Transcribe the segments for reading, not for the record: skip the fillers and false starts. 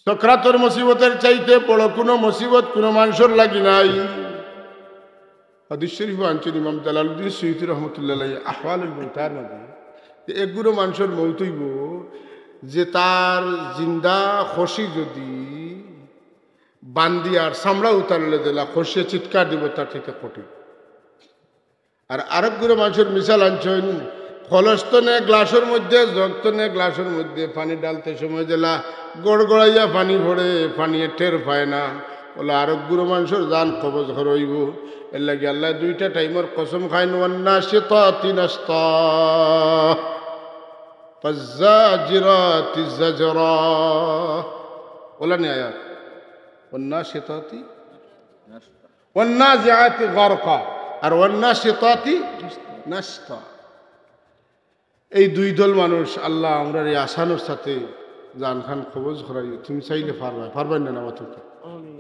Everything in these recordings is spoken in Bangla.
সক্রাতর মুসিবতের চাইতে বড় কোনো মুসিবত কোনো মানুষের লাগি নাই। হাদিস শরীফ আনছেন ইমাম জালালউদ্দিন সুয়ুতী রহমতুল্লাহ আলাইহি আহওয়ালুল মাউতার মধ্যে, একগুলো মানুষের মৌত হইব যে তার জিন্দা খসি যদি বান্দি আর চামড়া উতারলে দিলা খসিয়ে চিৎকার দিব তার থেকে কঠিন। আর আরেকগুলো মানুষের মিশাল আনছেন ফলস্তনে গ্লাসের মধ্যে জগতনে গ্লাসের মধ্যে পানি ডালতে সময় দিলা গড়গড়াইয়া পানি ভরে পানি টের পায় না, বলে আরেকগুলো মানুষের জান কবজ হইব। এর লাগে আল্লাহ দুইটা টাইমের কসম খাইন, ওয়ান্নাশিতাতি নাশতা ফাজ্জাজিরাতি জাজরা, বলা নি আয়াত, ওয়ান্নাশিতাতি ওয়ান্নাজিআতি গারকা আর ওয়ান্নাশিতাতি নাশতা। এই দুই দল মানুষ আল্লাহ আমরা এই আসানোর সাথে জান খান কবজ করাই। তুমি চাইলে পারবেন না আমার তোকে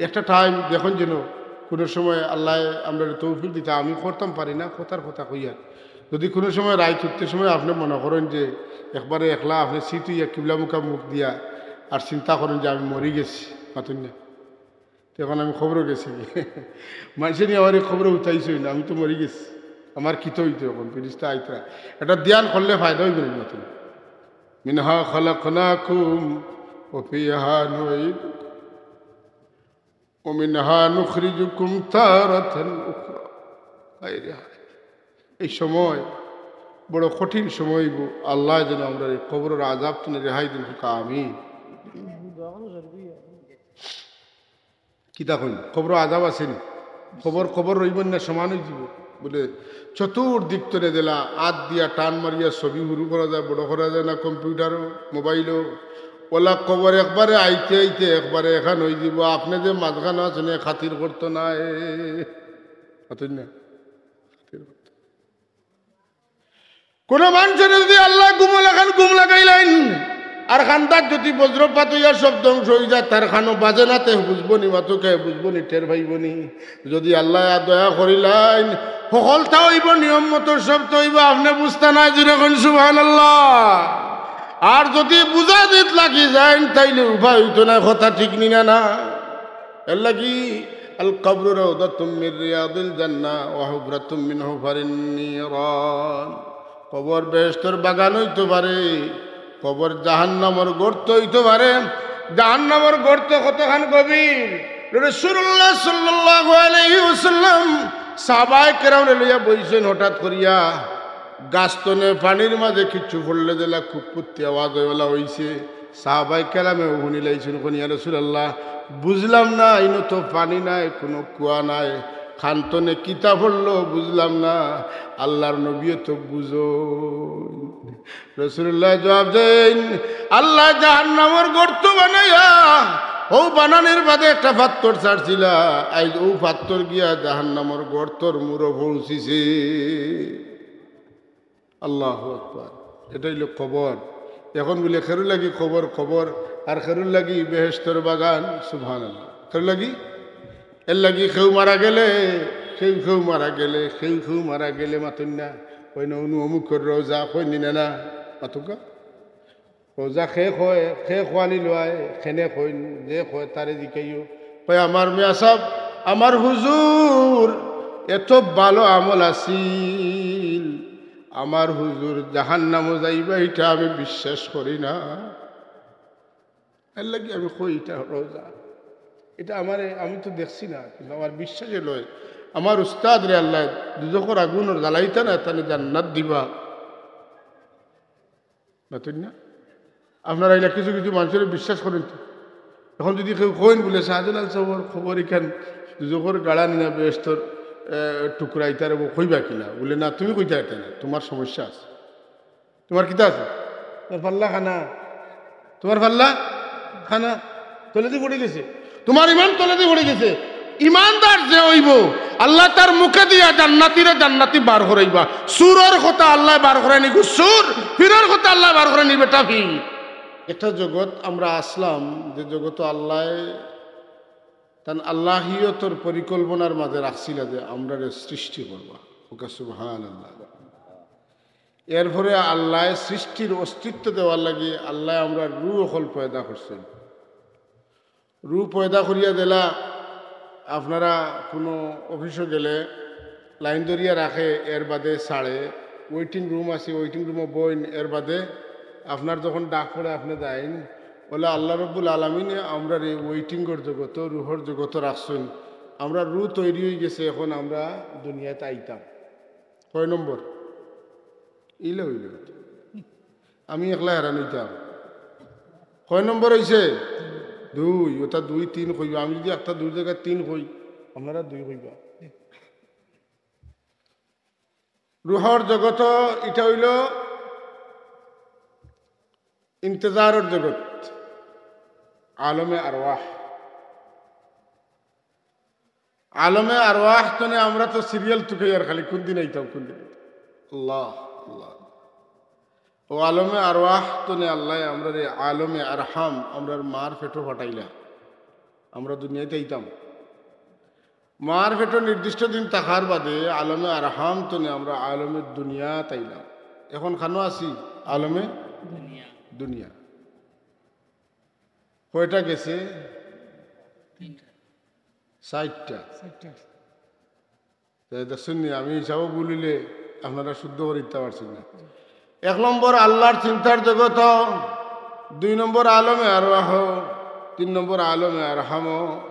একটা টাইম দেখুন যেন কোনো সময় আল্লাহ আমরা তৌফিক দিতে, আমি করতাম পারি না কথার কথা কইয়া, যদি কোনো সময় রায় ছুটতে সময় আপনি মনে করেন যে একবারে একলা আপনি সিটুইয়া কিবলামুখা মুখ দিয়া আর চিন্তা করেন যে আমি মরি গেছি মাতুন না, তখন আমি খবরও গেছি মানুষে নিয়ে আমার এই খবরও উঠাইছই না, আমি তো মরি গেছি, আমার কিতো হইতো এখন ফিরিস্তা আইতরা। এটা ধ্যান করলে ফায়দা হইবে না নতুন। মিনহা খালাকনাকুম ওয়া ফিহা নুঈদুকুম ওয়া মিনহা নুখরিজুকুম তারাতান উখরা। এই সময় বড় কঠিন সময়, আল্লাহ যেন আমরা এই কবরের আযাব থেকে রেহাই দিন। আমিন। কিতা কইন কবর আযাব আছেন, খবর রইবেন না সমান হয়ে যাব বলে চতুর্দিক তরে দিলা আত দিয়া টান মারিয়া ছবি শুরু করা যায়, বড় করা যায় না কম্পিউটারও মোবাইলও। ওলা কবর একবারে আইতে আইতে একবারে এখান হয়ে যাব, আপনি যে মাঝখানে আছেন খাতির করতো না কোন মানুষের যদি আল্লাহ গুম লাগাইলেন আর খানটার যদি বজ্রপাত হইয়া সব ধ্বংস হয়ে যায়, তার খানো বাজে না তে বুঝবো নি, মাতুকে বুঝবো নি, টের ভাইব নি। যদি আল্লাহ দয়া করিলেন সকলটা হইব নিয়ম মতো সব তো হইব, আপনি বুঝতে নাই যেরকম সুবহানাল্লাহ। আর যদি বুঝা দিত লাগি যায় তাইলে উপায় হইতো না, কথা ঠিক নি না। এর লাগি আল কবরু রাউদাতুম মির রিয়াদিল জান্নাহ ওয়া হুফরাতুম মিন হুফারিন নিরান। কবর বেহেশতের বাগান হইতে পারে, কবর জাহান্নামের গর্ত হইতে পারে। জাহান্নামের গর্ত কতখান গভীর, রাসূলুল্লাহ সাল্লাল্লাহু আলাইহি ওয়াসাল্লাম সাহাবায়ে কেরামরে লইয়া বইছেন, হঠাৎ করিয়া গাছতনে পানির মাঝে কিচ্ছু পড়লে দিলা খুব পুত্তি আওয়াজ হইলা হইছে। সাহাবায়ে কেরামে শুনি লাইছেন, কোন ইয়া রাসূলুল্লাহ বুঝলাম না, ইনো তো পানি নাই, কোনো কুয়া নাই, খান্তনে কিতা পড়লো বুঝলাম না, আল্লাহর নবী তো বুঝো। রাসূলুল্লাহ জবাব দেন, আল্লাহ জাহান্নামের গর্ত বানাইয়া ও বানানোর বাদে একটা পাথর ছাড়ছিলা, আজ ও পাথর গিয়া জাহান্নামের গর্তর মুড়ো পৌঁছিছে। আল্লাহু আকবার। এটাই হলো কবর। এখন বলে খেরু লাগি খবর আর খেরুর লাগি বেহেশতের বাগান। সুবহানাল্লাহ। খেরু লাগি এর লাগি কেউ মারা গেলে কেউ মারা গেলে মাতুন না, ওই না অনু অমুকের রোজা কই নিনে না মাতুকা রোজা খে খোয়ানি লয় খেনে কই যে কয় তারে দিকেইও কয় আমার মিয়া সাহেব আমার হুজুর এত ভালো আমল আছিল, আমার হুজুর জাহান্নামও যাইবা এটা আমি বিশ্বাস করি না। এর লাগি আমি কই এটা রোজা, এটা আমি তো দেখছি না, কিন্তু আমার বিশ্বাসে লয় আমার উস্তাদ রে আল্লাহ দুজখর আগুনের জ্বালাইতা না তাহলে জান্নাত দিবা। না আপনারা এলা কিছু কিছু মানুষের বিশ্বাস করেন। এখন যদি কেউ কইন বলে শাহজালাল সাহর খবর এখান দুজখর গাড়া নিনা বেস্তর টুকরা ইতার কইবা কিনা বলে না তুমি কইতা এটা না, তোমার সমস্যা আছে, তোমার কিতা আছে, তোমার পাল্লা খানা, তোমার পাল্লা খানা তলেদি পড়ে গেছে, তোমার ইমান তলেদি পড়ে গেছে। ইমানদার যে হইব আল্লাহ তার মুখে দিয়া জান্নাতি বার করাইবা। সুরের কথা আল্লাহ বার করাই নি, সুর ফিরের কথা আল্লাহ বার করাই নি বেটা ফির। একটা জগৎ আমরা আসলাম যে জগৎ আল্লাহ তান আল্লাহিয়তর পরিকল্পনার মাঝে রাখছিল যে আমরা সৃষ্টি করবা। ওকে সুবহানাল্লাহ। এরপরে আল্লাহ সৃষ্টির অস্তিত্ব দেওয়ার লাগে আল্লাহ আমরা রূহ হল পয়দা করছেন। রু পয়দা করিয়া দিলা আপনারা কোনো অফিসে গেলে লাইন ধরিয়া রাখে, এর বাদে ছাড়ে, ওয়েটিং রুম আছে, ওয়েটিং রুমে বইন, এর বাদে আপনার যখন ডাক পড়ে আপনি যাইন, বলে আল্লাহ রব্বুল আলমিনে আমরা রে ওয়েটিংয়ের জগত, রুহর জগত রাখছেন, আমরা রু তৈরি হয়ে গেছে, এখন আমরা দুনিয়াতে আইতাম। কয় নম্বর? ইলে হইল, আমি একলা হেরান হইতাম। কয় নম্বর হয়েছে? 2। ওটা 2 3 কইবা। আমি যদি একটা 2 জায়গায় 3 কই, আপনারা 2 কইবা। রুহর জগত এটা হইল ইন্তজারের জগৎ, আলমে আরওয়াহ। আলমে আরওয়াহ তো আমরা তো সিরিয়াল তুকে আর খালি কোন দিন আইতাম, কোন দিন আল্লাহ আল্লাহ। ও আলমে আরওয়াহ তো আল্লাহ আমরা রে আলমে আরহাম, আমরা মার পেটো ফাটাইলা, আমরা দুনিয়াতে আইতাম। মার পেটো নির্দিষ্ট দিন থাকার বাদে আলমে আরহাম তো আমরা আলমে দুনিয়া তাইলাম। এখন খানো আছি আলমে দুনিয়া। কয়টা গেছে? 60টা। শুনি আমি হিসাবও বলিলে আপনারা শুদ্ধ করে দিতে পারছেন না। 1 নম্বর আল্লাহর চিন্তার জগত, 2 নম্বর আলমে আরওয়াহ, 3 নম্বর আলমে আরহাম,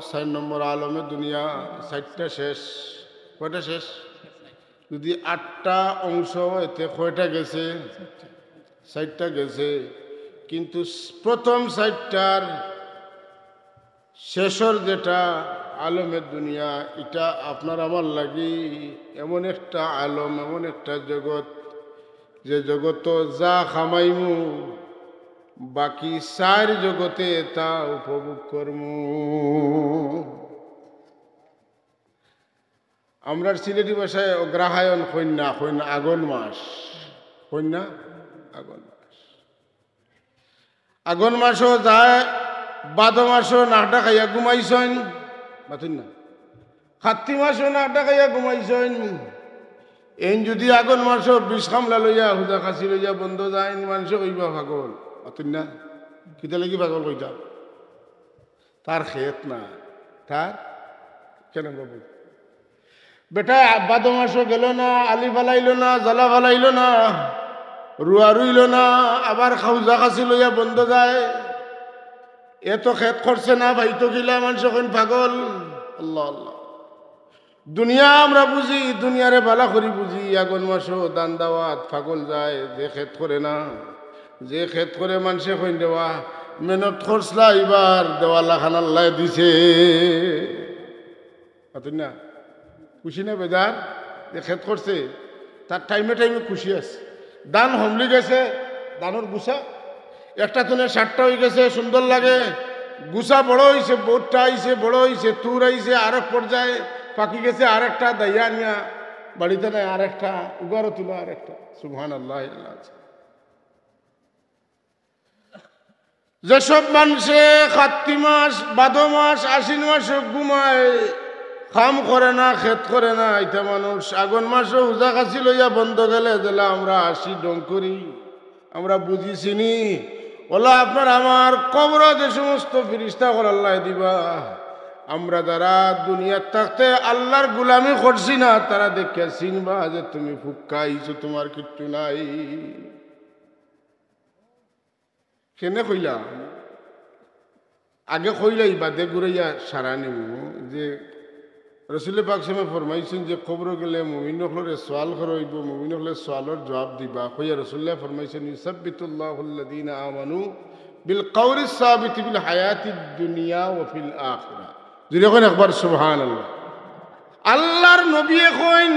4 নম্বর আলমে দুনিয়া। 60টা শেষ। কয়টা শেষ? যদি 8টা অংশ এতে কয়টা গেছে? 60টা গেছে। কিন্তু প্রথম 60টার শেষর যেটা আলমের দুনিয়া, এটা আপনার আমার লাগি এমন একটা আলম, এমন একটা জগৎ, যে জগত যা খামাইমু বাকি 4 জগতে তা উপভোগ করমু। আমরা সিলেটি ভাষায় অগ্রহায়ণ কন্যা, কন্যা আগুন মাস, কন্যা আগুন মাস। আগুন মাসও যায়, বাদ মাসও নাকটা খাইয়া ঘুমাইছেন, বাতুন না, কার্তি মাসও নাকটা খাইয়া ঘুমাইছেন। এই যদি আগুন মাসও বিষ খামলা লইয়া, হুদা খাসি লইয়া বন্ধ যায়, মানুষ কইবা পাগল, বাতুন না, কিতা লাগি পাগল কইতা? তার খেত না, তার কেন বাবু বেটা বাদ মাসও গেল না, আলি ফালাইল না, জ্বালা ফালাইল না, রুয়া রুইল না, আবার খাউজা খাসি লইয়া বন্ধ যায়, এত খেত করছে না, ভাইতো গিলা মানুষ এখন পাগল। আল্লাহ আল্লাহ। দুনিয়া আমরা বুঝি, দুনিয়ারে বালা করি বুঝি, আগুন মাসও দান দাওয়াত পাগল যায়, যে খেত করে না, যে খেত করে মানুষে কইন দেওয়া মেহনত খরচলা, এবার দেওয়ালা খানাল্লাই দিছে, না খুশি না বেজার? যে খেত করছে তার টাইমে টাইমে খুশি আছে। দান হমলি গেছে, দানোর গুছা একটা তুনে 60টা হয়ে গেছে, সুন্দর লাগে, গুছা বড় হয়েছে, বোটটা আইছে, বড় হয়েছে, তুর আইছে, আরেক পর্যায়ে পাকি গেছে, আরেকটা দাইয়া নিয়া বাড়িতে নেয়, আরেকটা উগারও তুলো, আরেকটা। সুবহানাল্লাহ। যেসব মানুষে কার্তিক মাস, বাদ মাস, আশ্বিন মাস ঘুমায়, কাম করে না, খেত করে না, এটা মানুষ আগুন মাসও উজা কাছি লইয়া বন্ধ গেলে দিলে আমরা আসি ডং করি, আমরা বুঝিছিনি। ওলা আপনার আমার কবর যে সমস্ত ফিরিস্তা করে আল্লাহ দিবা, আমরা যারা দুনিয়ার থাকতে আল্লাহর গুলামি করছি না, তারা দেখে চিনবা যে তুমি ফুক্কা আইছো, তোমার কিচ্ছু নাই। কেনে কইলা? আগে কইলাই বাদে ঘুরাইয়া সারা নিব যে রসুল পাক সামে ফরমাইছেন যে কবর গেলে মুমিন হলে সোয়াল করইব, মুমিন হলে সোয়ালের জবাব দিবা। কইয়া রসুল্লাহ ফরমাইছেন ইউসাব্বিতুল্লাহুল্লাযীনা আমানু বিল কাউলিস সাবিত বিল হায়াতিদ দুনিয়া ওয়া ফিল আখিরাহ। যখন একবার সুবহানাল্লাহ। আল্লাহর নবী কইন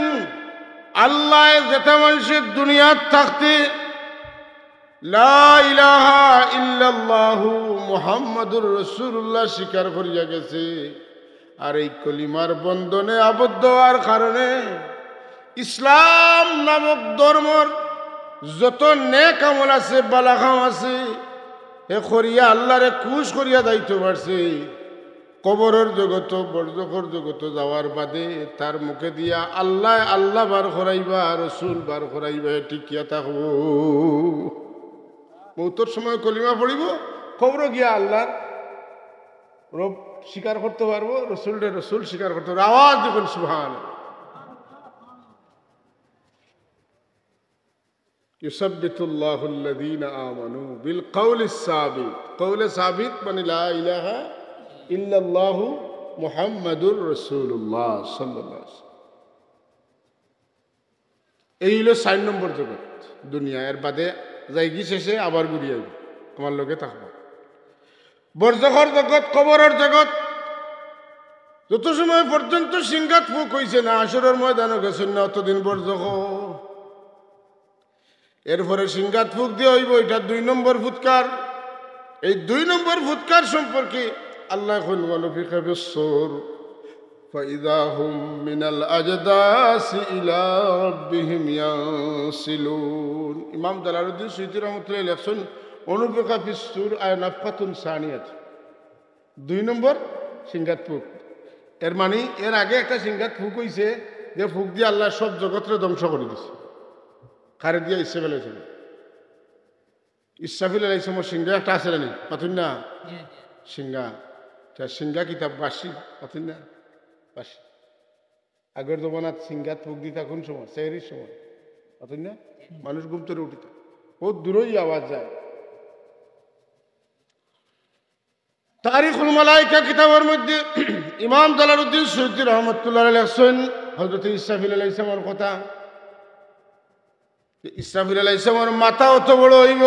আল্লাহ যেটা মানুষের দুনিয়াত থাকতে লা ইলাহা ইল্লাল্লাহু মুহাম্মাদুর রাসূলুল্লাহ স্বীকার করিয়া গেছে, আর এই কলিমার বন্ধনে আবদ্ধ হওয়ার কারণে ইসলাম নামক ধর্মর যত নেক আমল আছে, বালাখাম আছে, এ করিয়া আল্লাহরে খুশ করিয়া যাইতে পারছে। কবরের জগত, বরজখর জগত যাওয়ার বাদে তার মুখে দিয়া আল্লাহ আল্লাহ বার করাইবা, রসুল বার করাইবা, টিকিয়া থাকবো। মৌতর সময় কলিমা পড়িব, কবর গিয়া আল্লাহর রব স্বীকার করতে পারবো, রসুল স্বীকার করতে পারবো। আওয়াজ দেখুন সুবহানাল্লাহ। ইউসাব্বিতুল্লাহু আল্লাযীনা আমানু বিল কওলিস সাবিত। কওলে সাবিত মানে লা ইলাহা ইল্লাল্লাহু মুহাম্মাদুর রাসূলুল্লাহ সাল্লাল্লাহু আলাইহি ওয়াসাল্লাম। এই হলো 4 নম্বর জগৎ দুনিয়া। এর বাদে যাইগি শেষে আবার ঘুরিয়ে আইব, আমার লগে থাকবো। বরজখর জগৎ, কবরের জগৎ। যত সময় পর্যন্ত সিংগাত ফুক হইছে না, আসরের ময়দানে গেছেন না, অতদিন বরজখ। এরপরে সিংগাত ফুক দিয়ে হইব, এটা 2 নম্বর ফুৎকার। এই 2 নম্বর ফুৎকার সম্পর্কে আল্লাহ এখন ওয়ানুফিখা ফিস-সূর ফাইযা হুম মিনাল আজদাসি ইলা রাব্বিহিম ইয়ানসিলুন। ইমাম জালালউদ্দিন সুয়ুতী রাহমাতুল্লাহি লেখছেন অনুফিখা ফিস-সূর আয় নাফখাতুন সানিয়াত, 2 নম্বর সিংগাত ফুক। এর মানে এর আগে একটা সিংগাত ফুক হইছে, যে ফুক দিয়ে আল্লাহ সব জগৎরে ধ্বংস করে দিছে। খারে দিয়া ইসরাফিল আলাইহিস সালাম, ইসরাফিল আলাইহিস সালামের সিংহা একটা আছে না, পাতুন না সিংহা। সিংহা কিতাব বাসি, পাতুন না বাসি। আগের জমানাত সিংহাত ফুক দিতা কোন সময়? সেহরির সময়, পাতুন না? মানুষ ঘুম থেকে উঠিত, বহুত দূরই আওয়াজ যায়। তারিখুল মালাইকা কিতাবের মধ্যে ইমাম জালালউদ্দিন সুয়ুতী রাহমাতুল্লাহ আলাইহি লেখছেন হযরত ইসরাফিল আলাইহিস সালামের কথা। ইসরাফিল আলাইহিস সালামের মাথা অত বড় হইব,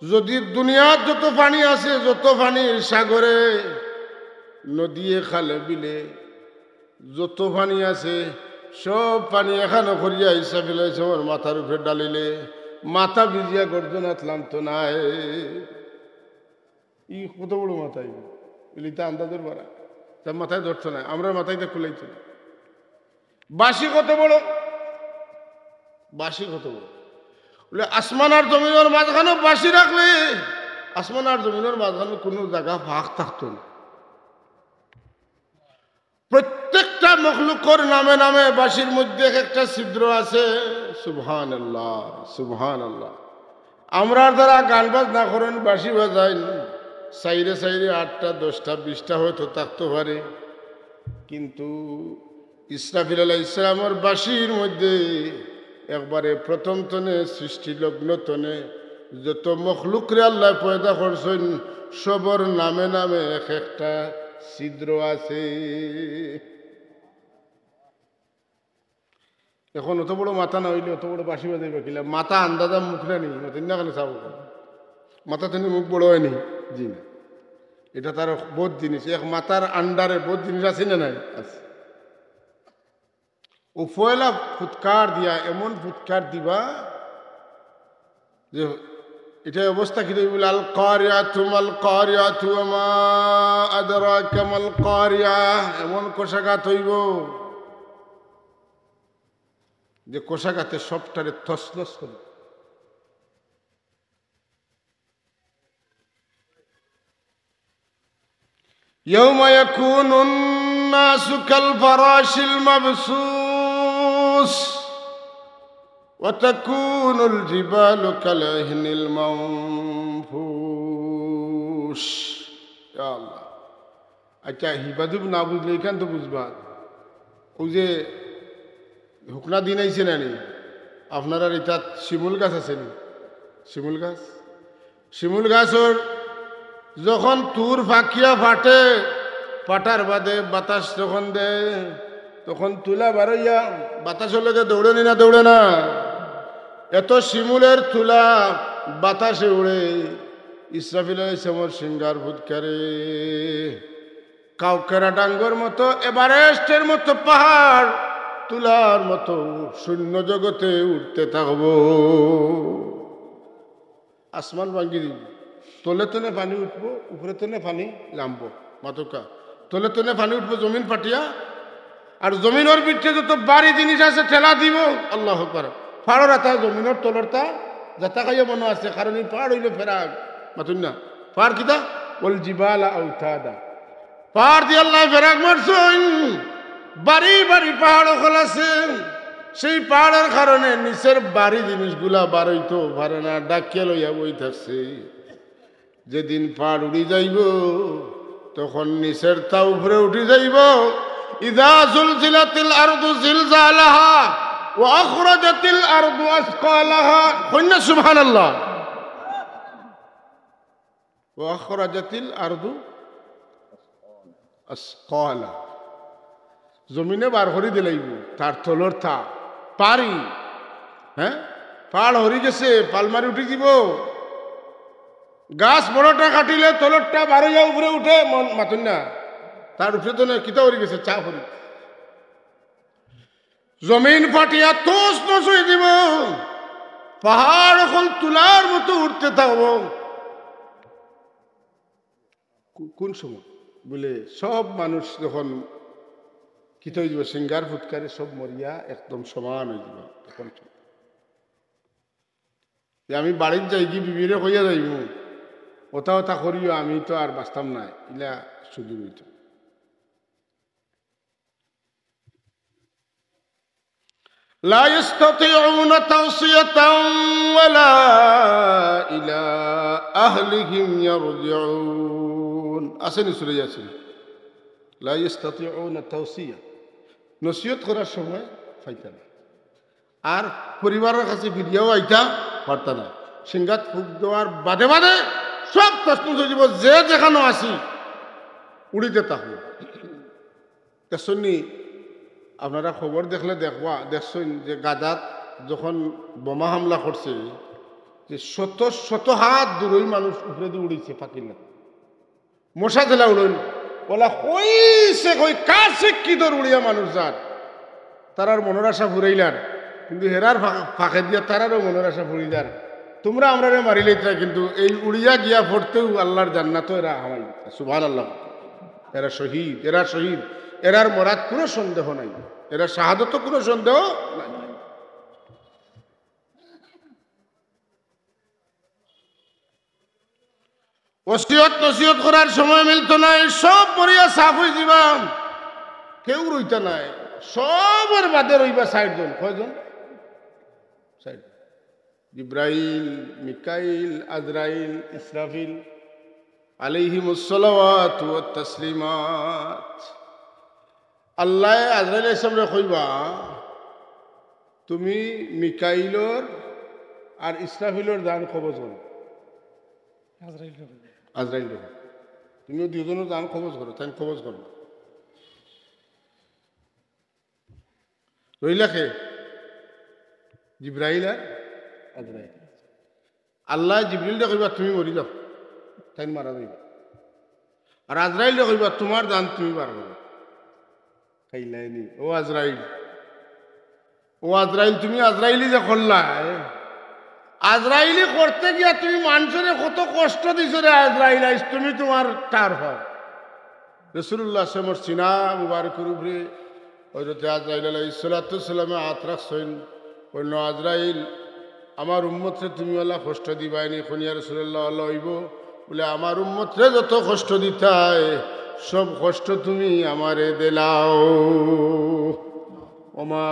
যদি দুনিয়ার যত পানি আছে, যত পানির সাগরে, নদীয়ে, খালে, বিলে যত পানি আছে, সব পানি এখানে করিয়া ইসরাফিল আলাইহিস সালামের মাথার উপরে ডালিলে মাথা ভিজিয়া গর্জনাত লামতো নাই। ই কত বড় মাথা, এলিতা আন্দাজের বাড়া, তার মাথায় ধরতো না, আমরা মাথায় তো খুলাইতো না। বাসি কত বড়, বাসি কত বড়, বলে আসমান আর জমিনের মাঝখানে বাসি রাখলে আসমান আর জমিনের মাঝখানে কোনো জায়গা ফাঁক থাকতো না। প্রত্যেকটা মখলুকর নামে নামে বাসির মধ্যে একটা ছিদ্র আছে। সুবহানাল্লাহ, সুবহানাল্লাহ। আমরা যারা গান বাজনা করেন, বাঁশি বাজাইন, সাইরে সাইরে 8টা 10টা 20টা হয়তো থাকতে পারে, কিন্তু ইসরাফিল আলাইহিস সালামের বাঁশির মধ্যে একবারে প্রথম তনে, সৃষ্টি লগ্ন তনে যত মখলুকরে আল্লাহ পয়দা করছেন, সবর নামে নামে এক একটা ছিদ্র আছে। এখন অত বড় মাথা না হইলে অত বড় বাঁশি বাজাইবে কিলা? মাথা আন্দাজা মুখ না নি, না কেন চাবো, মাথা তিনি মুখ বড় হয়নি, জি না। এটা তার বহুত জিনিস, এক মাথার আন্ডারে বহুত জিনিস আছে না নাই? আছে। ও পয়লা ফুৎকার দিয়া এমন ফুৎকার দিবা যে এটা অবস্থা কি বলে, আল কারিয়াতু মাল কারিয়াতু ওয়া মা আদরাকা মাল কারিয়া, এমন কোষাঘাত হইব যে কোষাঘাতে সবটারে তছনছ করে। ইয়াউমা ইয়াকুনুন নাসু কাল ফারাশিল মাবসুস ওয়া তাকুনুল জিবালু কাল ইহনিল মানফুস। ইয়া আল্লাহ। আচ্ছা, হিবাদুব না বুঝলে এখান তো বুঝবা। ওই যে হুকনা দিন আইছে না নি আপনারা, এটা শিমুল গাছ আছে নি? শিমুল গাছ, শিমুল গাছর যখন তুর ফাঁকিয়া ফাটে, ফাটার বাদে বাতাস যখন দেয়, তখন তুলা বারইয়া বাতাসের লগে দৌড়ে নি না? দৌড়ে না? এত শিমুলের তুলা বাতাসে উড়ে। ইসরাফিল আলাইহিস সালামের সিংহার ফুৎকারে কাউকেরা ডাঙ্গর মতো, এভারেস্টের মতো পাহাড় তুলার মতো শূন্য জগতে উঠতে থাকবো। আসমান ভাঙ্গি দিব, তলে তলে পানি উঠবো, উপরে তলে পানি নামবো। মাতকা তলে তলে পানি উঠবো জমিন ফাটিয়া, আর জমিনের ভিতরে যত বাড়ি জিনিস আছে ঠেলা দিব। আল্লাহ আকবার। পাহাড়ের আতা জমিনের তলরটা যাতা খাইয়া মনে আছে, কারণ এই পাহাড় হইল ফেরাক। মাতুন না, পাহাড় কিতা ওল জিবালা আউতাদা, পাহাড় দিয়ে আল্লাহ ফেরাক মারছেন। বাড়ি বাড়ি পাহাড় ওখানে আছে, সেই পাহাড়ের কারণে নিচের বাড়ি জিনিসগুলা বাড়ইতো পারে না, ডাকিয়া লইয়া বই থাকছে। যেদিন পাড় উড়ি যাইব তখন নিচের তা উপরে উঠি যাইব। ইযা যুলজিলাতিল আরদু জিলজালাহা ওয়া আখরাজাতিল আরদু আসকালাহা। কইনা সুবহানাল্লাহ। ওয়া আখরাজাতিল আরদু আসকালা। জমিনে বার করে দিলাইব তার তলর তা পারি। হ্যাঁ, পাড় হরি গেছে, পালমারি উঠি দিব। গাছ বড়টা কাটিলে তলরটা বারোয়া উপরে উঠে মাতুন না, তার উপরে তো কিতা হরি গেছে, চা হরি। জমিন ফাটিয়া তোষ নষ হয়ে দিব, পাহাড় এখন তুলার মতো উঠতে থাকব। কোন সময় বলে সব মানুষ যখন কিতা হয়ে যাব, সিঙ্গার ফুটকারে সব মরিয়া একদম সমান হয়ে যাব। তখন আমি বাড়ির যাই কি বিবিরে কইয়া যাইব, ওটা ওটা করিও, আমি তো আর বাঁচতাম না, ইলা সুযোগ হইত। লা ইস্তাতিউনা তাওসিয়াতান ওয়ালা ইলা আহলিহিম ইয়ারজিউন। আসেনি সূরা ইয়াসিন। লা ইস্তাতিউনা তাওসিয়া, নসিহত করার সময় পাইতা না, আর পরিবারের কাছে ফিরিয়াও আইতা পারতা না। সিঙ্গাত ফুক দেওয়ার বাদে বাদে সব প্রশ্ন যাব, যে যেখানে আসি উড়িতে থাকবো। দেখছনি আপনারা খবর দেখলে দেখছেন যে গাজাত যখন বোমা হামলা করছে, যে শত শত হাত দূরই মানুষ উপরে দিয়ে উড়িছে ফাঁকির না, মশা জেলা উড়ল বলা কইছে, কই কাছে কি দর উড়িয়া মানুষ যার, তারার মনের আশা ফুরাইলার, কিন্তু হেরার ফাঁকে দিয়া তারারও মনের আশা ফুরিদার। তোমরা আমরা মারিলে, কিন্তু এই উড়িয়া গিয়া পড়তেও আল্লাহর জান্নাতও এরা হামাই। সুবহানাল্লাহ। এরা শহীদ, এরা শহীদ, এরার মরাত কোনো সন্দেহ নাই, এরা শাহাদত কোনো সন্দেহ নাই। ওসিয়ত নসিহত করার সময় মিলত নাই, সব মরিয়া সাফ হয়ে যাবা, কেউ রইতা নাই, সবের বাদে রইবা ৬০ জন। কয়জন? ৬০। জিব্রাইল, মিকাইল, আজরাইল, ইসরাফিল আলাইহিমুস সালাওয়াতু ওয়াত তাসলিমাত। আল্লাহ আজরাইল আলাইহিস সালামরে কইবা, তুমি মিকাইলর আর ইসরাফিলর দান কবজ করো। আজরাইল তুমি দুজনের দান কবজ করো, তাই কবজ করো। রইলা খে জিব্রাইল আর আজরাইল। আল্লাহ জিব্রাইলকে কইবা তুমি মরি যাও, তাই মারা যাইবা। আর আজরাইলকে কইবা তোমার দান তুমি বার করো। খাইলাইনি ও আজরাইল, ও আজরাইল, তুমি আজরাইলি যে করলাই, আজরাইলি করতে গিয়া তুমি মানুষের কত কষ্ট দিছ রে আজরাইল, তুমি তোমার টার হয়। রাসূলুল্লাহ সাল্লাল্লাহু সিনা মুবারকের উপরে হযরত আজরাইল আলাইহিস সালাতু সালামে হাত রাখছেন, বলল আজরাইল আমার উম্মতরে তুমি আল্লাহ কষ্ট দিবাইনি। কোন ইয়া রাসূলুল্লাহ আল্লাহ হইব বলে, আমার উম্মতরে যত কষ্ট দিতাই সব কষ্ট তুমি আমারে দিলাও। ওমা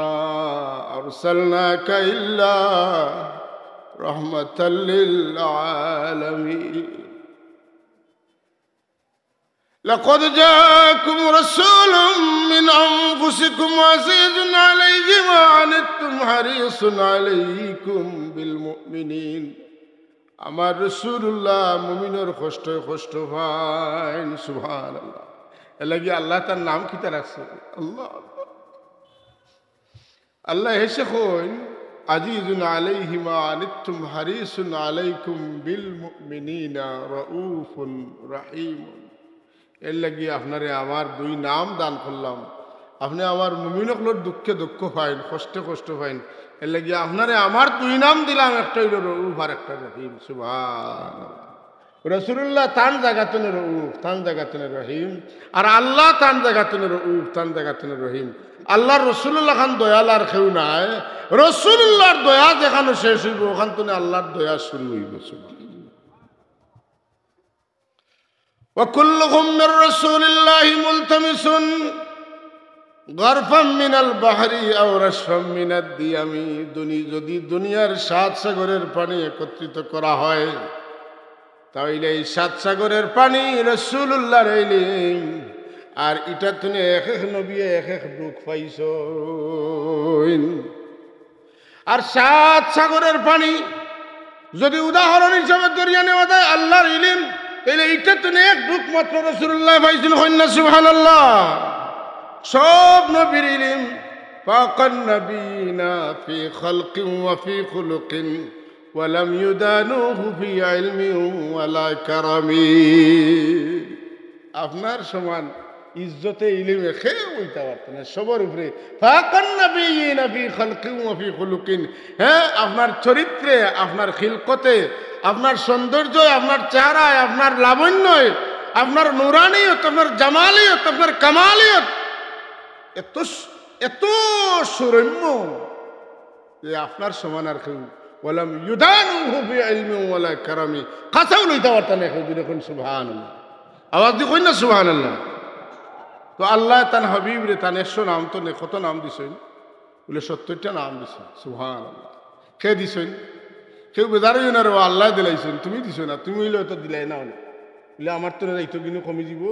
আরসালনাকা ইল্লা রাহমাতাল লিল আলামিন। لقد جاءكم رسول من أنفسكم عزيز عليه ما عنتم حريص عليكم بالمؤمنين। আমার রাসূলুল্লাহ মুমিনের কষ্ট কষ্ট পায়। সুবহানাল্লাহ। এর লাগি আল্লাহ তার নাম কিতা রাখছে, আল্লাহ। আল্লাহ হেসে কইন আজিজুন আলাইহি মা আনিতুম হারিসুন আলাইকুম বিল মুমিনিনা রাউফুন রাহিম। এর লাগি আপনারে আমার দুই নাম দান করলাম, আপনি আমার মুমিনগুলোর দুঃখে দুঃখ পাইন, কষ্টে কষ্ট পাইন। এর লাগি আপনারে আমার দুই নাম দিলাম, একটা হইল রউফ আর একটা রহিম। সুবহানাল্লাহ। রাসূলুল্লাহ তান জায়গাতনে রউফ, তান জায়গাতনে রহিম, আর আল্লাহ তান জায়গাতনে রউফ, তান জায়গাতনে রহিম। আল্লাহর রাসূলুল্লাহ খান দয়াল আর কেউ নাই। রাসূলুল্লাহর দয়া যেখানে শেষ হইব ওখান থেকে আল্লাহর দয়া শুরু হইব। وكلهم من رسول الله ملتمس غرفا من البحر او رشفا من الديم। যদি দুনিয়ার 7 সাগরের পানি একত্রিত করা হয়, তাইলে এই 7 সাগরের পানি রাসূলুল্লাহর ইলম আর এটা তুমি এক এক নবী এক এক দুঃখ পাইছো আর 7 সাগরের পানি যদি উদাহরণ হিসেবে দরিয়া নেওয়া যায় আল্লাহর ইলম তাহলে এটা তুমি এক দুঃখ মাত্র রাসূলুল্লাহ পাইছেন কন্যা সুবহানাল্লাহ সব নবীর ইলম ফাকান নবীনা ফি খালকিন ওয়া ফি খুলুকিন ওয়ালাম ইউদানুহু ফি ইলমি ওয়ালা কারামি আপনার সমান ইজ্জতে ইলমে খেয়ে বলতে পারতেন না সবার উপরে ফাকান নবীনা ফি খালকিন ওয়া ফি খুলুকিন হ্যাঁ আপনার চরিত্রে আপনার খিলকতে আপনার সৌন্দর্য আপনার চেহারায় আপনার লাবণ্যয় আপনার নুরানিয়ত আপনার জামালিয়ত আপনার কামালিয়ত এত এত সুরম্য যে আপনার সমান আর কেউ ওয়ালাম ইউদানুহু ফি ইলমি ওয়ালা কারামি কাছেও লইতে পারতেন না হুজুর এখন সুবহানাল্লাহ আওয়াজ দি কই না সুবহানাল্লাহ তো আল্লাহ তান হাবিব রে তান 100 নাম তো কত নাম দিছেন বলে 70টা নাম দিছেন সুবহানাল্লাহ কে দিছেন কেউ বেদারই না রে আল্লাহ দিলাইছেন তুমি দিছো না তুমি হইলে তো দিলাই না বলে আমার তো এইতো কিনো কমি যাব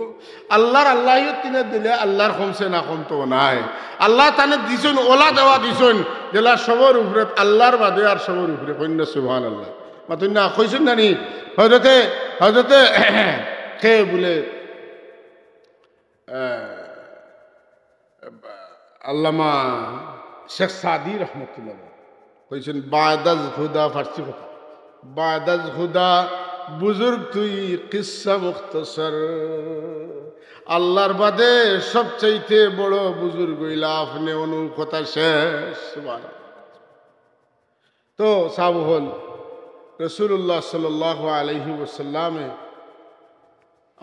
আল্লাহর আল্লাহই তিনে দিলে আল্লাহর কমছে না কম তো নাই আল্লাহ তানে দিছেন ওলা দেওয়া দিছেন যেলা সবার উপরে আল্লাহর বাদে আর সবার উপরে কইনা সুবহানাল্লাহ মাতুন না কইছেন না নি হযরতে কে বলে আল্লামা শেখ সাদি রহমতুল্লাহ কইছেন বাদাজ খুদা ফারসি কথা বাদাজ খুদা বুজুর্গ তুই কিসসা মুখতসর আল্লাহর বাদে সবচাইতে বড় বুজুর্গ হইলা আপনি অনু কথা শেষ সুবহানাল্লাহ তো সাব হল রাসূলুল্লাহ সাল্লাল্লাহু আলাইহি ওয়াসাল্লামে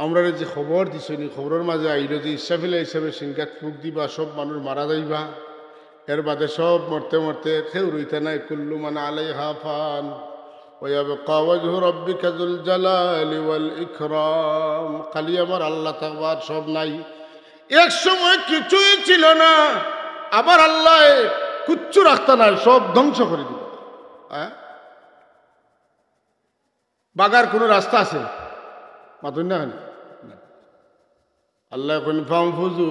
আমরা যে খবর দিছনি খবরের মাঝে আইলো যে ইসরাফিল হিসাবে সিংহাত ফুক দিবা সব মানুষ মারা যাইবা এর বাদে সব মরতে মরতে কেউ রইতে নাই কুল্লু মান আলাইহা ফান ওয়ায়াবকা ওয়াজহু রাব্বিকা যুল জালালি ওয়াল ইকরাম খালি আমার আল্লাহ তাআলা সব নাই এক সময় কিছুই ছিল না আবার আল্লাহ কিচ্ছু রাখতা নাই সব ধ্বংস করে দিল হ্যাঁ বাগার কোনো রাস্তা আছে মাতুন না আল্লাহ কোন ফামফুজু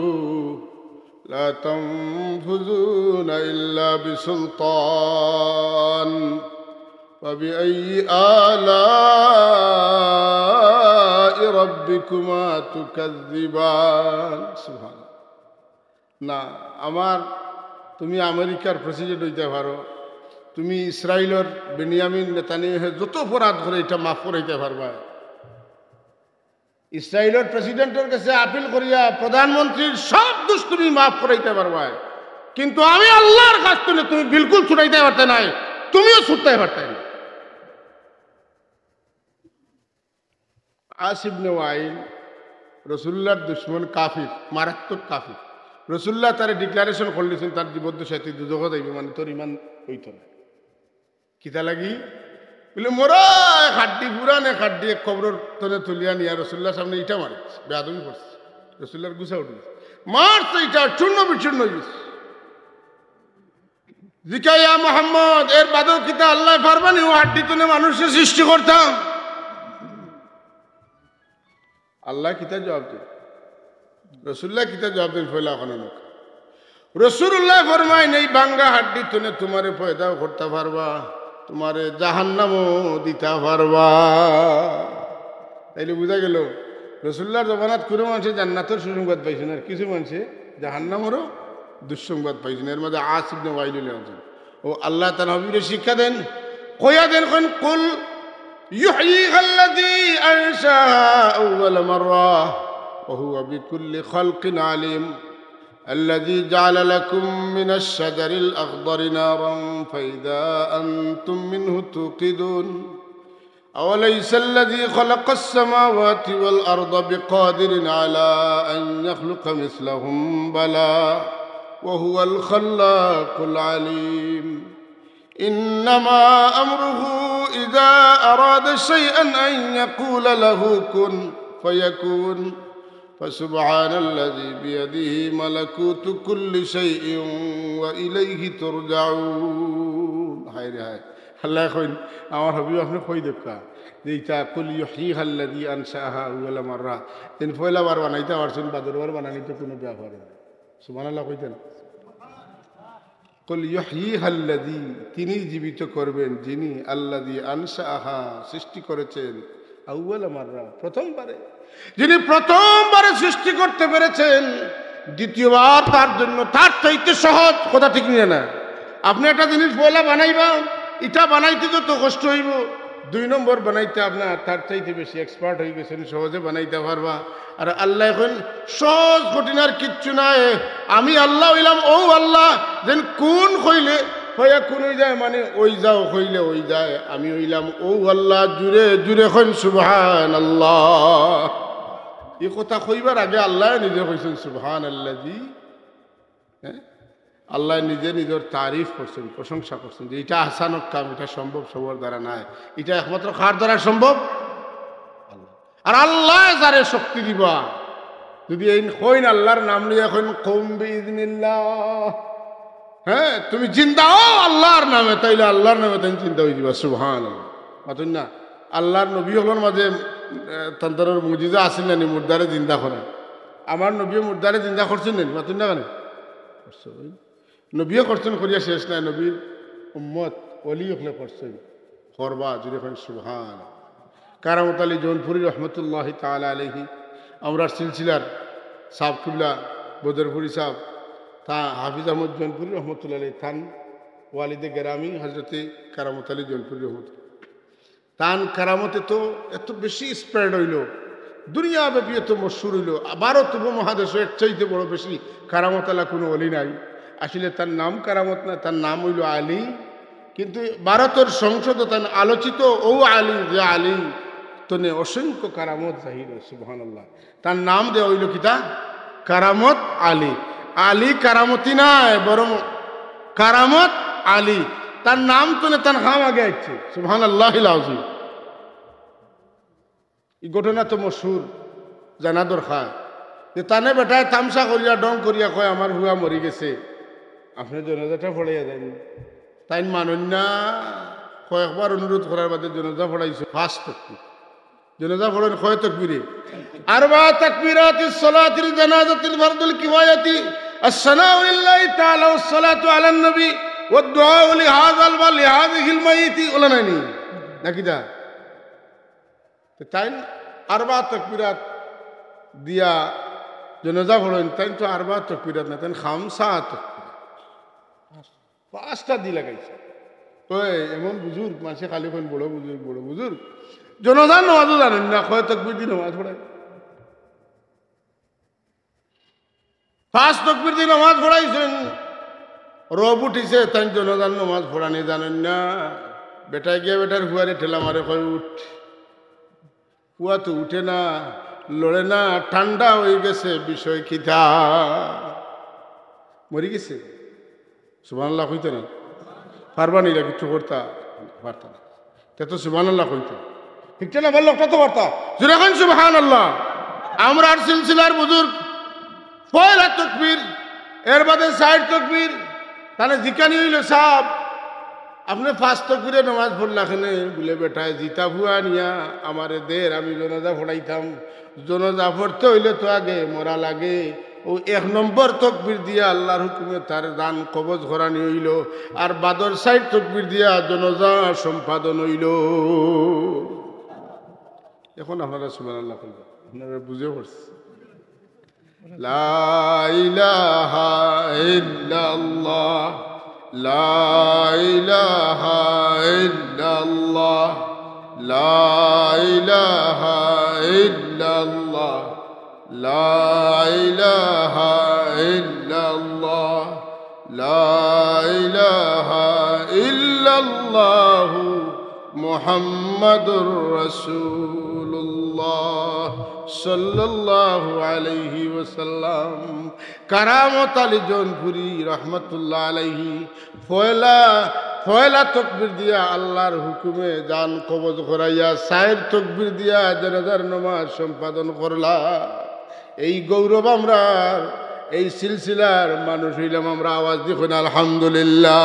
লা তানফুজুনা ইল্লা বিসুলতান ওয়া বিআইয়ি আলাই রাব্বিকুমা তুকাযযিবান সুবহানাল্লাহ না আমার তুমি আমেরিকার প্রেসিডেন্ট হইতে পারো তুমি ইসরায়েলের বেনিয়ামিন নেতানিয়াহু যত অপরাধ করে এটা মাফ করাইতে পারবা ইসরায়েলের প্রেসিডেন্টের কাছে আপিল করিয়া প্রধানমন্ত্রীর সব দোষ তুমি মাফ করাইতে পারবা কিন্তু আমি আল্লাহর কাছ থেকে তুমি বিলকুল ছুটাইতে পারতে নাই তুমিও ছুটতে পারতে না আস ইবনে ওয়াইল রাসূলুল্লাহর দুশমন কাফির মারাত্মক কাফির রাসূলুল্লাহ তারে ডিক্লারেশন করলেছেন তার জীবদ্দ সাথে দুজগৎ যাইবে মানে তোর ইমান হইতো না কিতা লাগি বলে মোরা হাড্ডি পুরান এক হাড্ডি এক কবরের তলে তুলিয়া নিয়া রসুল্লাহ সামনে ইটা মারে বেয়াদবি করছে রসুল্লাহর গুছা উঠে মারছে ইটা চূর্ণ বিচূর্ণ হয়ে গেছে জিকাইয়া মোহাম্মদ এর বাদেও কিতা আল্লাহ পারবানি ও হাড্ডি তুলে মানুষের সৃষ্টি করতাম আল্লাহ কিতা জবাব দেন রসুল্লাহ কিতা জবাব দেন ফয়লা ওখানে রসুল্লাহ ফরমায় নেই ভাঙ্গা হাড্ডি তুলে তোমারে পয়দাও করতে পারবা তোমারে জাহান্নামও দিতে পারবা তাইলে বুঝা গেল রসুল্লাহর জবানাত কোনো মানুষে জান্নাতের সুসংবাদ পাইছেন আর কিছু মানুষে জাহান্নামেরও দুঃসংবাদ পাইছেন এর মধ্যে আস ইবনে ওয়াইল আছেন ও আল্লাহ তাআলা নবীকে শিক্ষা দেন কইয়া দেন কোন কুল ইউহয়িহাল্লাযী আনশাহা আউওয়াল মাররা ওয়া হুয়া বিকুল্লি খালকিন আলিম الذي جعل لكم من الشجر الأخضر نارا فإذا أنتم منه توقدون أوليس الذي خلق السماوات والأرض بقادر على أن يخلق مثلهم بلى وهو الخلاق العليم إنما أمره إذا أراد شيئا أن يقول له كن فيكون فسبحان الذي بيده ملكوت كل شيء وإليه ترجعون هاي আল্লাহ কইন আমার হবি আপনি কই দেখা যে ইটা কুল ইউহয়িহা আল্লাযী আনশাআহা আউয়াল মাররা তিন পয়লা বার বানাইতে পারছেন বাদরবার বানানি তো কোনো ব্যাপার না সুবহানাল্লাহ কইতেন কুল ইউহয়িহা আল্লাযী তিনি জীবিত করবেন যিনি আল্লাযী আনশাআহা সৃষ্টি করেছেন আউয়াল মাররা প্রথমবারে যিনি প্রথমবারে সৃষ্টি করতে পেরেছেন দ্বিতীয়বার তার জন্য তার চাইতে সহজ কথা ঠিক নিয়ে না আপনি একটা জিনিস পয়লা বানাইবা এটা বানাইতে তো কষ্ট হইব 2 নম্বর বানাইতে আপনার তার চাইতে বেশি এক্সপার্ট হয়ে গেছেন সহজে বানাইতে পারবা আর আল্লাহ এখন সহজ কঠিন আর কিচ্ছু নাই আমি আল্লাহ হইলাম ও আল্লাহ যেন কোন হইলে হইয়া কোন হয়ে যায় মানে ওই যাও হইলে ওই যায় আমি হইলাম ও আল্লাহ জুড়ে জুড়ে হইন সুবহানাল্লাহ এই কথা কইবার আগে আল্লাহ নিজে কইছেন সুবহানাল্লাযী হ্যাঁ আল্লাহ নিজে নিজের তারিফ করছেন প্রশংসা করছেন যে এটা আসানক কাম এটা সম্ভব সবার দ্বারা নাই এটা একমাত্র কার দ্বারা সম্ভব আল্লাহ আর আল্লাহ যারে শক্তি দিবা যদি এই কইন আল্লাহর নাম নিয়ে এখন কুম বিইذনিল্লাহ হ্যাঁ তুমি জিন্দা হও আল্লাহর নামে তাইলে আল্লাহর নামে তুমি চিন্তা হয়ে যাবা সুবহানাল্লাহ মাতুন না আল্লাহর নবী হলোর মাঝে তন্তরের মুজিজা আসেন না মুর্দারে জিন্দা করেন আমার নবী মুর্দারে জিন্দা করছেন না মাতুন না কেন নবীও করছেন করিয়া শেষ নাই নবীর উম্মত ওলি হলে করছেন করবা যদি এখন সুবহান কারামত আলী জৌনপুরি রহমতুল্লাহ তাআলা আলাইহি আমরা সিলসিলার সাহেব কিবলা বদরপুরি সাহেব তা হাফিজ আহমদ জৌনপুরি রহমতুল্লাহ আলাইহি থান ওয়ালিদে গেরামি হজরতে কারামত আলী জৌনপুরি রহমতুল্লাহ তান কারামতে তো এত বেশি স্প্রেড হইল দুনিয়াব্যাপী এত মশহুর হইল ভারত উপমহাদেশে এর চাইতে বড় বেশি কারামত আলা কোনো অলি নাই আসলে তার নাম কারামত না তার নাম হইল আলী কিন্তু ভারতের সংসদ তার আলোচিত ও আলী যে আলী তনে অসংখ্য কারামত জাহির সুবহানাল্লাহ তার নাম দেওয়া হইল কিতা কারামত আলী আলী কারামতি নাই বরং কারামত আলী তার নাম তনে তার হাম আগে আসছে সুবহানাল্লাহিল আযীম এই ঘটনা তো মশহুর জানা দরকার যে তানে বেটায় তামসা করিয়া ডং করিয়া কয় আমার হুয়া মরি গেছে আপনি জনাজাটা পড়াইয়া যান তাই মানুন না কয়েকবার অনুরোধ করার বাদে জনাজা পড়াইছে ফার্স্ট তকবীর জনাজা পড়েন কয় তকবীরে আরবা তাকবীরাতিস সালাতিল জানাজাতিল ফারদুল কিফায়াতি আসসালামু লিল্লাহি তাআলা ওয়াস সালাতু আলান নবী ওয়াদ দুআউ লিহাযাল ওয়া লিহাযিহিল মাইয়িতি ওলানানি নাকি দা তাই আরবা তাকবীরাত দিয়া জনাজা পড়েন তাই তো আরবা তাকবীরাত না তাই খামসা তাকবীর 5টা দি লাগাইছে ওই এমন বুজুর্গ মাসে খালি কোন বড় বুজুর্গ জনাজা নামাজও জানেন না কয় তাকবীর দি নামাজ পড়ায় 5 তাকবীর দি নামাজ পড়াইছেন রব উঠিছে তাই জনাজার নামাজ পড়ানি জানেন না বেটায় গিয়ে বেটার হুয়ারে ঠেলা মারে কয় উঠ হুয়া তো উঠে না লড়ে না ঠান্ডা হয়ে গেছে বিষয় খিতা মরি গেছে সুবহানাল্লাহ কইতে না পারবা নিরা কিছু করতা পারতা না তে তো সুবহানাল্লাহ কইতে ঠিক না বল লোকটা তো পারতা যখন সুবহানাল্লাহ আমরা আর সিলসিলার বুজুর্গ পয়লা তাকবীর এর বাদে 60 তাকবীর তাহলে জিকানি হইল সাহেব আপনি 5 তাকবীরে নামাজ পড়লা কেনে বলে বেটায় জিতা ভুয়া নিয়া আমারে দের আমি জনাজা পড়াইতাম জনাজা পড়তে হইলে তো আগে মরা লাগে ও 1 নম্বর তাকবীর দিয়া আল্লাহর হুকুমে তার দান কবজ করানি হইল আর বাদর 60 তাকবীর দিয়া জনাজা সম্পাদন হইল এখন আপনারা সুবহানাল্লাহ বলবেন আপনারা বুঝে পড়ছেন লা ইলাহা ইল্লাল্লাহ লা ইলাহা ইল্লাল্লাহ লা ইলাহা ইল্লাল্লাহ লা ইলাহা ইল্লাল্লাহ লা ইলাহা ইল্লাল্লাহু মুহাম্মাদুর রাসূলুল্লাহ সাল্লাল্লাহু আলাইহি ওয়াসাল্লাম কারামত আলী জৌনপুরি রহমতুল্লাহ আলাইহি পয়লা তকবীর দিয়া আল্লাহর হুকুমে জান কবজ করাইয়া 60 তকবীর দিয়া জানাজার নামাজ সম্পাদন করলা এই গৌরব আমরা এই সিলসিলার মানুষ হইলাম আমরা আওয়াজ দিয়ে আলহামদুলিল্লাহ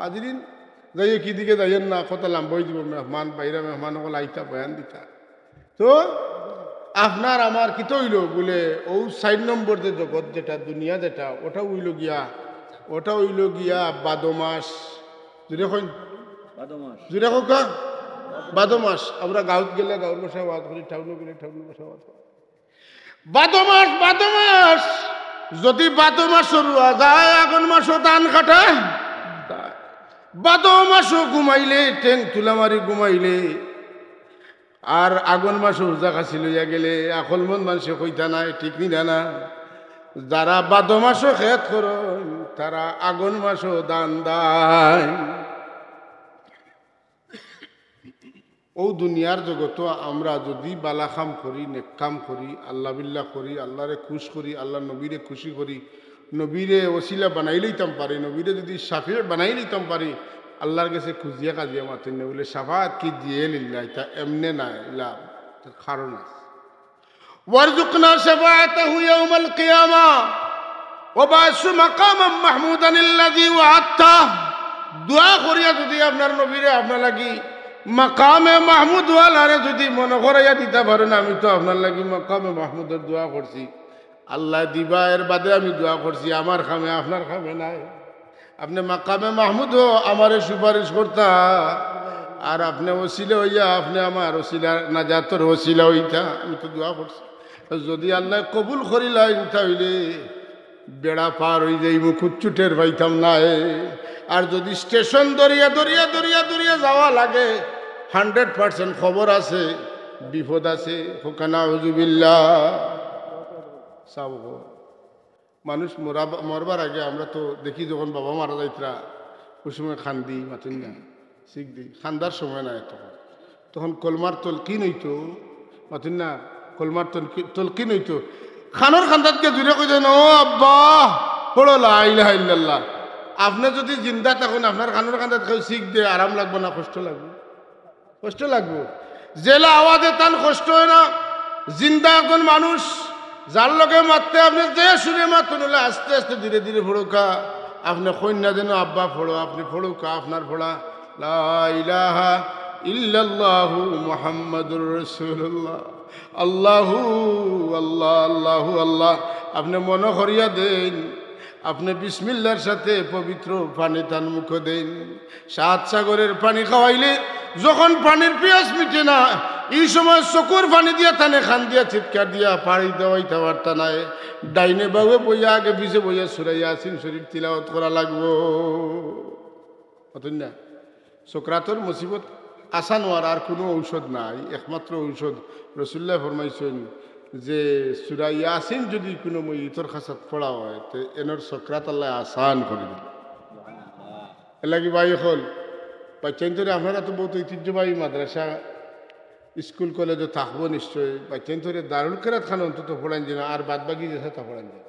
হাজিরিন যাইয়ে কি দিকে যাইয়েন না কত লাম্বই দিব মেহমান বাইরা মেহমান সকল আইতা বয়ান দিতা তো আপনার আমার কি তো হইল বলে ও 4 নম্বর যে জগৎ যেটা দুনিয়া যেটা ওটা হইল গিয়া বাদো মাস জুড়ে হোক বাদো মাস আমরা গাঁত গেলে গাঁর বসা ওয়াজ করি টাউনে গেলে টাউনে বসা ওয়াজ করি বাদো মাস যদি বাদো মাস যায় আগুন মাসও ধান কাটা বাদো মাসও ঘুমাইলে টেং তুলা মারি ঘুমাইলে আর আগুন মাসও উজা কাছি লইয়া গেলে আকল মন মানুষে কইতা নাই ঠিক নিনা না যারা বাদো মাসও খেত করেন তারা আগুন মাসও দান দেয় ও দুনিয়ার জগত আমরা যদি বালা কাম করি নেক কাম করি আল্লাহ বিল্লাহ করি আল্লাহরে খুশ করি আল্লাহ নবীরে খুশি করি নবীরে ওসিলা বানাই লইতাম পারি নবীরে যদি সাফির বানাই লইতাম পারি আল্লাহর কাছে খুঁজিয়া কাজিয়া মাতেন না বলে সাফাত কি দিয়ে লিল্লাহ তা এমনে না লাভ তার কারণ আছে ওয়ারজুকনা শাফাআতাহু ইয়াউমাল কিয়ামা ওয়া বা'সু মাকামান মাহমুদান আল্লাযী ওয়া'আদতা দোয়া করিয়া যদি আপনার নবীরে আপনার লাগি মাকামে মাহমুদ ওয়ালারে যদি মনে করাইয়া দিতে পারেন আমি তো আপনার লাগি মাকামে মাহমুদের দোয়া করছি আল্লাহ দিবা এর বাদে আমি দোয়া করছি আমার খামে আপনার খামে নাই আপনি মাকামে মাহমুদ আমারে সুপারিশ করতা আর আপনি ওসিলা হইয়া আপনি আমার ওসিলা নাজাতর ওসিলা হইতা আমি তো দোয়া করছি যদি আল্লাহ কবুল করিলেন তাহলে বেড়া পার হয়ে যাই মুখুচ্ছুটের পাইতাম না আর যদি স্টেশন দরিয়া যাওয়া লাগে 100% খবর আছে বিপদ আছে হোকানা হুজুবিল্লাহ সব মানুষ মরবার আগে আমরা তো দেখি যখন বাবা মারা যাইতরা ওই সময় খান্দি মাতুন না শিখ দি খান্দার সময় না তখন কলমার তলকিন হইতো মাতুন না কলমার তলকিন হইতো খানোর খান্দাতকে জুড়ে কই দেন ও আব্বা পড়ো লা ইলাহা ইল্লাল্লাহ আপনি যদি জিন্দা থাকুন আপনার খানোর খান্দাত কেউ শিখ দিয়ে আরাম লাগবে না কষ্ট লাগবে জেলা আওয়াজে তান কষ্ট হয় না জিন্দা এখন মানুষ যার লগে মারতে আপনি যে শুনে মারতেন হলে আস্তে আস্তে ধীরে ধীরে ফোড়োকা আপনি কন্যা যেন আব্বা ফোড়ো আপনি ফোড়োকা আপনার ফোড়া লা ইলাহা ইল্লাল্লাহু মুহাম্মাদুর রাসূলুল্লাহ আল্লাহু আল্লাহ আল্লাহু আল্লাহ আপনি মনে করিয়া দেন আপনি বিসমিল্লাহর সাথে পবিত্র পানি তান মুখ দেন 7 সাগরের পানি খাওয়াইলে যখন পানির পিয়াস মিটে না এই সময় চকুর পানি দিয়া তানে খান দিয়া চিৎকার দিয়া পাড়ি দেওয়াইতে পারতা নাই ডাইনে বাউে বইয়া আগে পিছে বইয়া সূরা ইয়াসিন শরীফ তিলাওয়াত করা লাগবো অতন না সুকরাতের মুসিবত আসান হওয়ার আর কোনো ঔষধ নাই একমাত্র ঔষধ রাসূলুল্লাহ ফরমাইছেন যে সূরা ইয়াসিন যদি কোনো মইতর খাসাত পড়া হয় তো এনর সুকরাত আল্লাহ আসান করে দিল এলাকি ভাই হল বাচ্চান্তরে আপনারা তো বহুত ঐতিহ্যবাহী মাদ্রাসা স্কুল কলেজে থাকবো নিশ্চয়ই বাচ্চান্তরে দারুল কেরাত খান অন্তত পড়ান যে না আর বাদ বাকি যে তা পড়ান যায়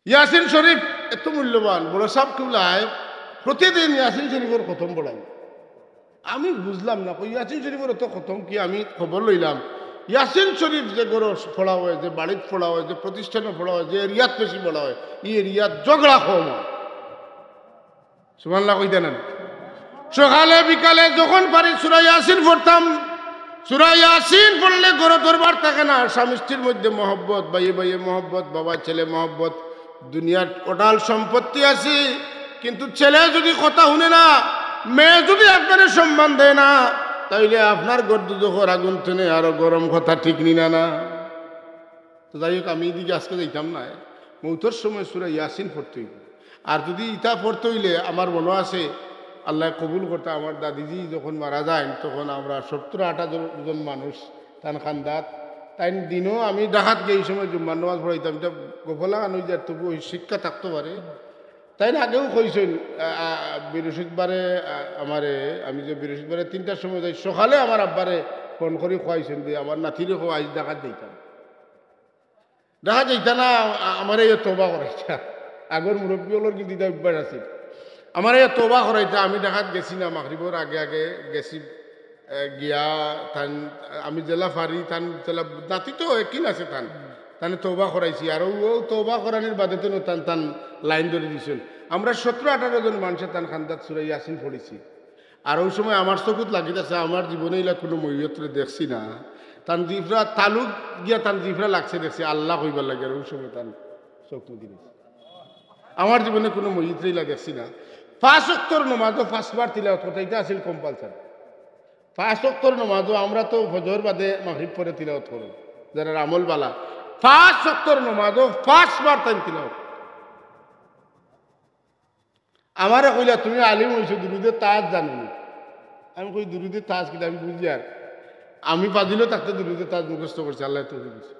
ইয়াসিন শরীফ এত মূল্যবান বড় সাহেব কুলায় প্রতিদিন ইয়াসিন শরীফের খতম পড়াই আমি বুঝলাম না ইয়াসিন শরীফের অত খতম কি আমি খবর লইলাম ইয়াসিন শরীফ যে গরো পড়া হয় যে বাড়িত পড়া হয় যে প্রতিষ্ঠানে পড়া হয় যে এরিয়াত বেশি পড়া হয় এই এরিয়াত ঝগড়া কম হয় সুবহানাল্লাহ কইতে নেন সকালে বিকালে যখন পারি সূরা ইয়াসিন পড়তাম সূরা ইয়াসিন পড়লে গরো দরবার থাকে না স্বামী স্ত্রীর মধ্যে মহব্বত ভাইয়ে ভাইয়ে মহব্বত বাবা ছেলে মহব্বত দুনিয়ার টোটাল সম্পত্তি আছে কিন্তু ছেলে যদি কথা শুনে না মেয়ে যদি আপনার সম্মান দেয় না তাইলে আপনার গর্দু যখন আগুন টেনে আরো গরম কথা ঠিক নিনা না তো যাই হোক আমি এদিকে আজকে যাইতাম না মৌতর সময় সূরা ইয়াসিন পড়তে হইব আর যদি ইটা পড়তে হইলে আমার মনে আছে আল্লাহ কবুল করতে আমার দাদিজি যখন মারা যায় তখন আমরা 70-80 জন মানুষ তান খান্দাত তাই দিনও আমি ডাকাত গিয়ে এই সময় জুম্মার নামাজ পড়াইতাম এটা গোফলা আনুই যায় তবু শিক্ষা থাকতে পারে তাই না আগেও কইছেন বৃহস্পতিবারে আমারে আমি যে বৃহস্পতিবারে 3টার সময় যাই সকালে আমার আব্বারে ফোন করে খুয়াইছেন দিয়ে আমার নাতিরে আজ ডাকাত যাইতাম না আমার এই তোবা করাইতা আগর মুরব্বী হলোর কি দিদা অভ্যাস আছে আমার এই তোবা করাইতা আমি ডাকাত গেছি না মাগরিবর আগে আগে গেছি গিয়া তান আমি জেলা ফারি তান জেলা নাতি তো একই আছে তানে তৌবা করাইছি আর ও তৌবা করানির বাদে তো টান টান লাইন ধরে দিয়েছেন। আমরা 17-18 জন মানুষের তান খান্দাত সূরা ইয়াসিন পড়েছি। আর ওই সময় আমার চকুত লাগিতেছে আমার জীবনে এলা কোনো মহিয়তরে দেখছি না। তান জিফরা তালুক গিয়া তান জিফরা লাগছে দেখছি আল্লাহ কইবার লাগে। আর ওই সময় তান চোখ দিয়েছে। আমার জীবনে কোনো মহিয়তরে এলা দেখছি না। 5 ওয়াক্তর নামাজও 5 বার তিলাওয়াত করতে এটা আসল কম্পালসারি। 5 ওয়াক্তর নামাজও আমরা তো ফজর বাদে মাগরিব পরে তিলাওয়াত করব যারা আমল বালা। 5 ওয়াক্তর নামাজও 5 বার তাই তিলাওয়াত। আমারে কইলা তুমি আলিম হইছো দুরুদে তাজ জানো? আমি কই দুরুদে তাজ কি আমি বুঝি আর আমি পাদিলেও থাকতে দুরুদে তাজ মুখস্থ করছি আল্লাহ তো বুঝছি।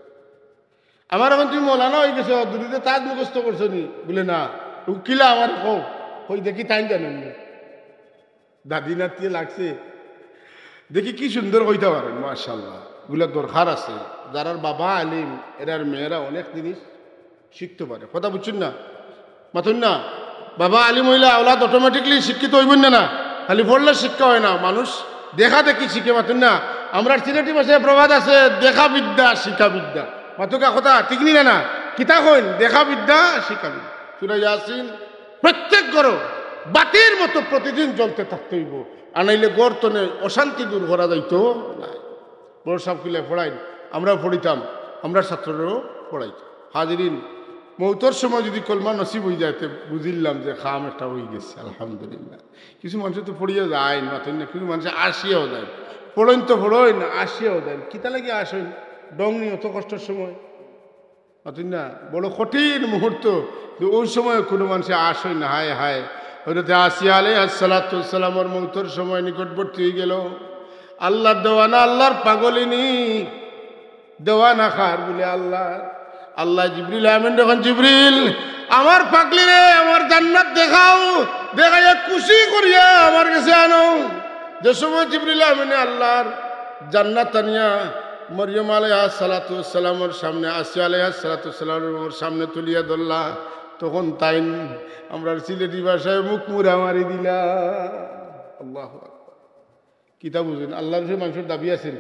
আমার এখন তুমি মৌলানা হয়ে গেছো দুরুদে তাজ মুখস্থ করছো নি? বলে না উকিলা আমার কই দেখি তাই জানেন দাদি নাতিয়ে লাগছে দেখি কি সুন্দর কইতে পারেন মাশাআল্লাহ। এগুলা দরকার আছে যারার বাবা আলিম এরার মেয়েরা অনেক জিনিস শিখতে পারে। কথা বুঝছেন না? মাথুন না বাবা আলিম হইলে আওলাদ অটোমেটিকলি শিক্ষিত হইবেন না। খালি পড়লে শিক্ষা হয় না, মানুষ দেখা দেখি শিখে। মাথুন না আমরা সিলেটি ভাষায় প্রবাদ আছে দেখা বিদ্যা শিক্ষা বিদ্যা। মাতুকা কথা ঠিক নি না? কিতা কইন দেখা বিদ্যা শিক্ষা বিদ্যা। সূরা ইয়াসিন প্রত্যেক ঘর বাতির মতো প্রতিদিন জ্বলতে থাকতে হইব, আনাইলে গর্তনে অশান্তি দূর করা যাইতো না। বড় সাহেব কিলে পড়াইন, আমরা পড়িতাম, আমরা ছাত্ররাও পড়াইতাম। হাজিরিন মৌতর সময় যদি কলমা নসিব হয়ে যাইতে বুঝিলাম যে খাম একটা হয়ে গেছে আলহামদুলিল্লাহ। কিছু মানুষ তো পড়িয়া যায় না, কিছু মানুষ আসিয়াও যায়। পড়ইন তো পড়ইন আসিয়াও দেন কিতা লাগে আসইন ডংনি অত কষ্টের সময় অতই না বড় কঠিন মুহূর্ত। ওই সময় কোনো মানুষে আসই না। হায় হায় হযরত আসিয়া আলাইহিস সালাতু ওয়াস সালামের মৌতর সময় নিকটবর্তী হয়ে গেল। আল্লাহর দেওয়ানা আল্লাহর পাগলিনী দেওয়ানা খার বলে আল্লাহ জিবরিল আমিন যখন জিবরিল আমার পাগলি রে আমার জান্নাত দেখাও, দেখাইয়া খুশি করিয়া আমার কাছে আনো। যে সময় জিবরিল আমিনে আল্লাহর জান্নাত আনিয়া মরিয়ম আলাইহিস সালাতু ওয়াস সালামের সামনে আসিয়া আলাইহিস সালাতু ওয়াস সালামের সামনে তুলিয়া ধরলা, তখন তাই আমরা সিলেটি ভাষায় মুখ মুড়া মারি দিলা। আল্লাহু আকবার। কিতা বুঝেন আল্লাহর উপরে মানুষের দাবি আছেন,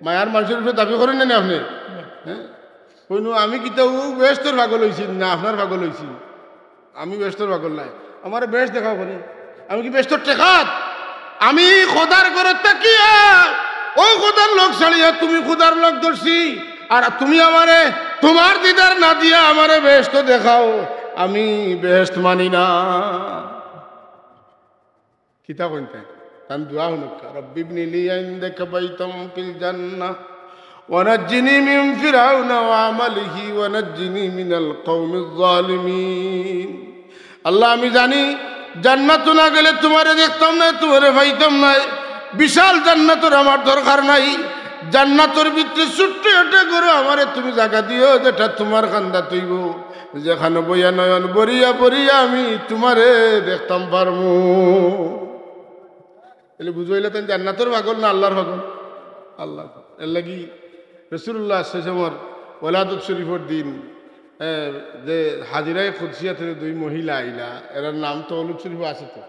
মায়ার মানুষের উপরে দাবি করেন না আপনি? হ্যাঁ কইনো আমি কিতা ও ব্যস্তর পাগল হয়েছি না আপনার পাগল হয়েছি? আমি ব্যস্তর পাগল নাই, আমার বেশ দেখাও করে। আমি কি ব্যস্তর টেকাত? আমি খোদার ঘরে তাকিয়া ও খোদার লোক ছাড়িয়া তুমি খোদার লোক ধরছি, আর তুমি আমারে তোমার দিদার না দিয়া আমারে বেহেশত দেখাও। আমি বেহেশত মানি না। কিতা কইতে তান দোয়া হনুক রব্বি ইবনি লি ইনদাকা বাইতাম ফিল জান্নাহ ওয়ানাজ্জিনি মিন ফিরআউনা ওয়া আমালিহি ওয়ানাজ্জিনি মিনাল কওমিজ জালিমিন। আল্লাহ আমি জানি জান্নাত না গেলে তোমারে দেখতাম না, তোমারে পাইতাম না। বিশাল জান্নাতের আমার দরকার নাই। জান্নাতের ভিতরে ছোট্ট একটা গরু আমারে তুমি জায়গা দিও যেটা তোমার খান্দা তৈব, যেখানে বইয়া নয়ন বরিয়া বরিয়া আমি তোমারে দেখতাম পারমু। এলে বুঝাইলে তেন জান্নাতের পাগল না আল্লাহর পাগল? আল্লাহ। এর লাগি রাসূলুল্লাহ সাল্লাল্লাহু আলাইহি ওয়াসাল্লাম ওয়ালাদুত শরীফের দিন যে হাজিরায় কুদসিয়া থেকে 2 মহিলা আইলা, এর নাম তো ওলুদ শরীফ আছে, তো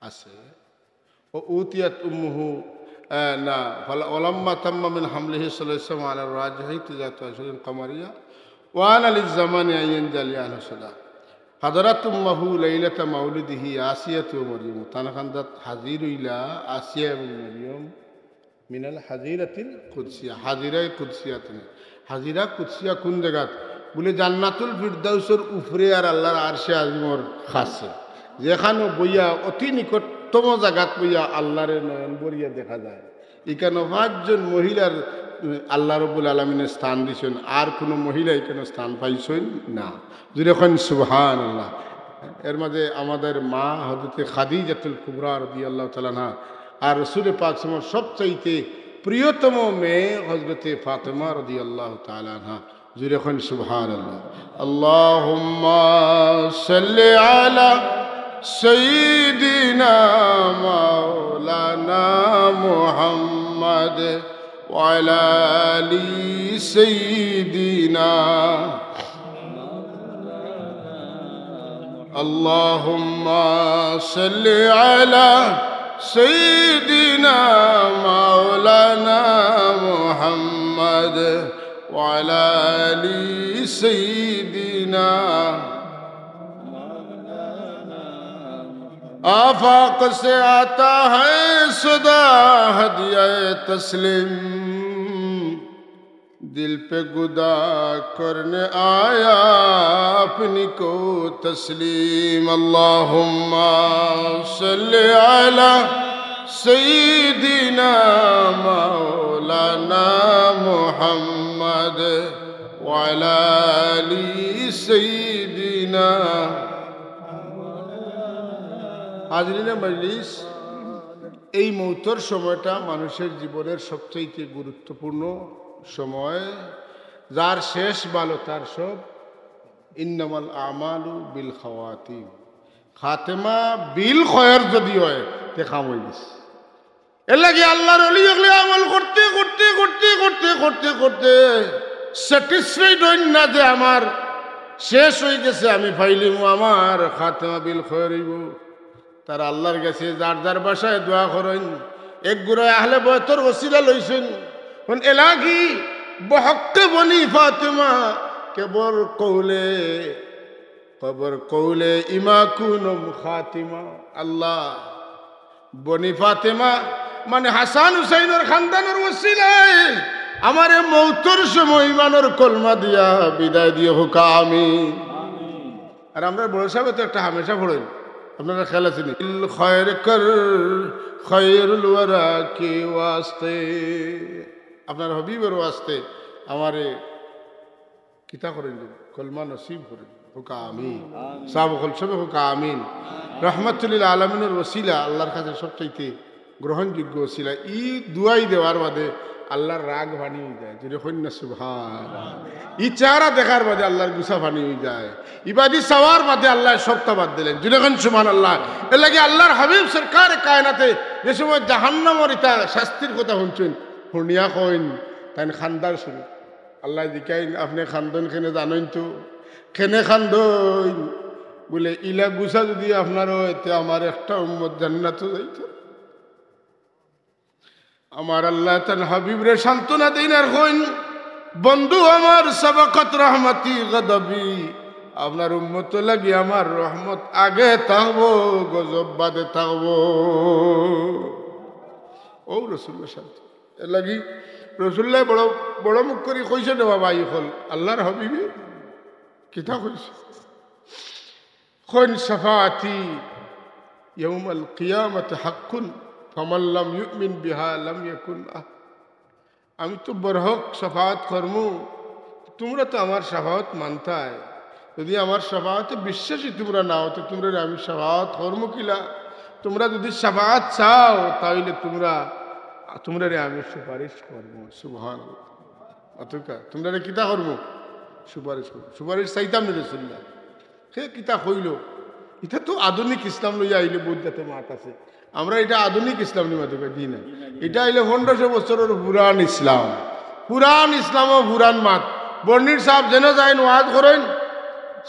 আছে। ও উতিয়াত উম্মুহু না ওলাম্মা তাম্মা মিন হামলিহি সাল্লাল্লাহু আলাইহি ওয়াসাল্লাম আলা রাজিহি তিজাতু আশরিন কামারিয়া ওয়া আনা লিজ-জামানি আইয়ান জালিয়ান সাদা হাদারাত উম্মুহু লাইলাতা মাউলিদিহি আসিয়াতু ওয়া মারইয়াম। তানাখান্দাত হাজির হইলা আসিয়া এবং মারইয়াম মিনাল হাজিরাতিল কুদসিয়া। হাজিরায়ে কুদসিয়াত। হাজিরা কুদসিয়া কোন জায়গা? বলে জান্নাতুল ফিরদাউসের উপরে আর আল্লাহর আরশে আজিমর খাসে, যেখানে বইয়া অতি নিকটতম জায়গাত বইয়া আল্লাহরে নয়ন বরিয়া দেখা যায়। এখানে 5 জন মহিলার আল্লাহ রাব্বুল আলামিনের স্থান দিয়েছেন, আর কোনো মহিলা এখানে স্থান পাইছেন না। যখন সুবহানাল্লাহ। এর মাঝে আমাদের মা হযরতে খাদিজাতুল কুবরা রাদিয়াল্লাহু তাআলা আনহা আর রাসূল পাক সাল্লাল্লাহু সবচাইতে প্রিয়তম মেয়ে হযরতে ফাতেমা রাদিয়াল্লাহু তাআলা আনহা। যখন সুবহানাল্লাহ। আল্লাহুম্মা সাল্লি আলা সাইয়্যিদিনা মাওলানা মুহাম্মদ ওয়া আলা আলি সাইয়্যিদিনা। আল্লাহুম্মা সাল্লি আলা সাইয়্যিদিনা মাওলানা মুহাম্মদ وعلى آل سيدنا آفاق سے آتا ہے صدا ہدیہ تسلیم دل پہ گدا کرنے آیا اپنی کو تسلیم اللہم صلی علی سیدنا مولانا محمد وعلی آل سیدنا হাজরিন মজলিস এই মৌতর সময়টা মানুষের জীবনের সবচেয়ে গুরুত্বপূর্ণ সময় যার শেষ ভালো তার সব ইন্নামাল আমালু বিল খাওয়াতিম খাতেমা বিল খয়ের যদি হয় তে কাম হয়ে গেছে এর লাগে আল্লাহর ওলি হলে আমল করতে করতে করতে করতে করতে করতে স্যাটিসফাইড হইন না যে আমার শেষ হয়ে গেছে আমি ফাইলিম আমার খাতেমা বিল খয়ের হইব তারা আল্লাহর কাছে যার যার বাসায় দোয়া করেন এক গুড়ায় আহলে বয়তর ওসিলা লইছেন এলাকি বহক্কে বনি ফাতেমা কেবর কৌলে ইমা কুনম খাতিমা আল্লাহ বনি ফাতেমা মানে হাসান হুসাইনের খানদানের ওসিলায় আমারে মৌতর সময় ইমানের কলমা দিয়া বিদায় দিয়ে হোকা আমিন আর আমরা বড় সাহেব তো একটা হামেশা পড়েন আপনারা খেয়াল আছেন খয়ের কর খয়েরুল ওয়ারা কে ওয়াস্তে আপনার হবিবের ওয়াস্তে আমারে কিতা করেন কলমা নসিব করেন হুকা আমিন সাব কল সবে হুকা আমিন রহমাতুল্লিল আলমিনের ওসিলা আল্লাহর কাছে সবচাইতে গ্রহণযোগ্য ওসিলা ই দুয়াই দেওয়ার বাদে আল্লাহর রাগ ভানি হয়ে যায় যদি কন্যা সুবহান ই চেহারা দেখার বাদে আল্লাহর গুসা ভানি হয়ে যায় ইবাদি সওয়ার বাদে আল্লাহ সবটা বাদ দিলেন যখন সুবহানাল্লাহ এর লাগে আল্লাহর হাবিব সরকার কায়নাতে যে সময় জাহান্নামের ইতা শাস্তির কথা শুনছেন শুনিয়া কইন তাই খান্দার শুনি আল্লাহ জিকাইন আপনি খান্দন খেনে জানেন তো খেনে খান্দন বলে ইলা গুসা যদি আপনার হইতে আমার একটা উম্মত জান্নাতে যাইতো আমার আল্লাহ তার হাবিবরে সান্ত্বনা দিন আর কইন বন্ধু আমার সাবাকাত রহমতি গদবি আপনার উম্মত লাগি আমার রহমত আগে থাকবো গজব বাদে থাকবো ও রসুল্লাহ শান্ত এর লাগি রসুল্লাহ বড় বড় মুখ করি কইছে না বাবা ই হল আল্লাহর হাবিবি কিতা কইছে কইন শাফাআতি ইয়াউমাল কিয়ামতি হাক্কুন ফামান লাম ইউমিন বিহা লাম ইয়াকুন আমি তো বরহক শাফাআত করমু তোমরা তো আমার শাফাআত মানতায় যদি আমার শাফাআতে বিশ্বাসী তোমরা না হতো তোমরা আমি শাফাআত করমু কিলা তোমরা যদি শাফাআত চাও তাহলে তোমরা আমি সুপারিশ করবো সুবহানাল্লাহ অতকা তোমরা কিতা করবো সুপারিশ করবো সুপারিশ চাইতাম না রাসূলুল্লাহ সে কিতা হইল এটা তো আধুনিক ইসলাম লইয়া আইলে বুঝতে মাত আছে আমরা এটা আধুনিক ইসলাম নিয়ে মাতুকা দিই না এটা আইলে 1500 বছরের পুরান ইসলাম ও পুরান মাত বর্ণির সাহেব যেন যায় ওয়াজ করেন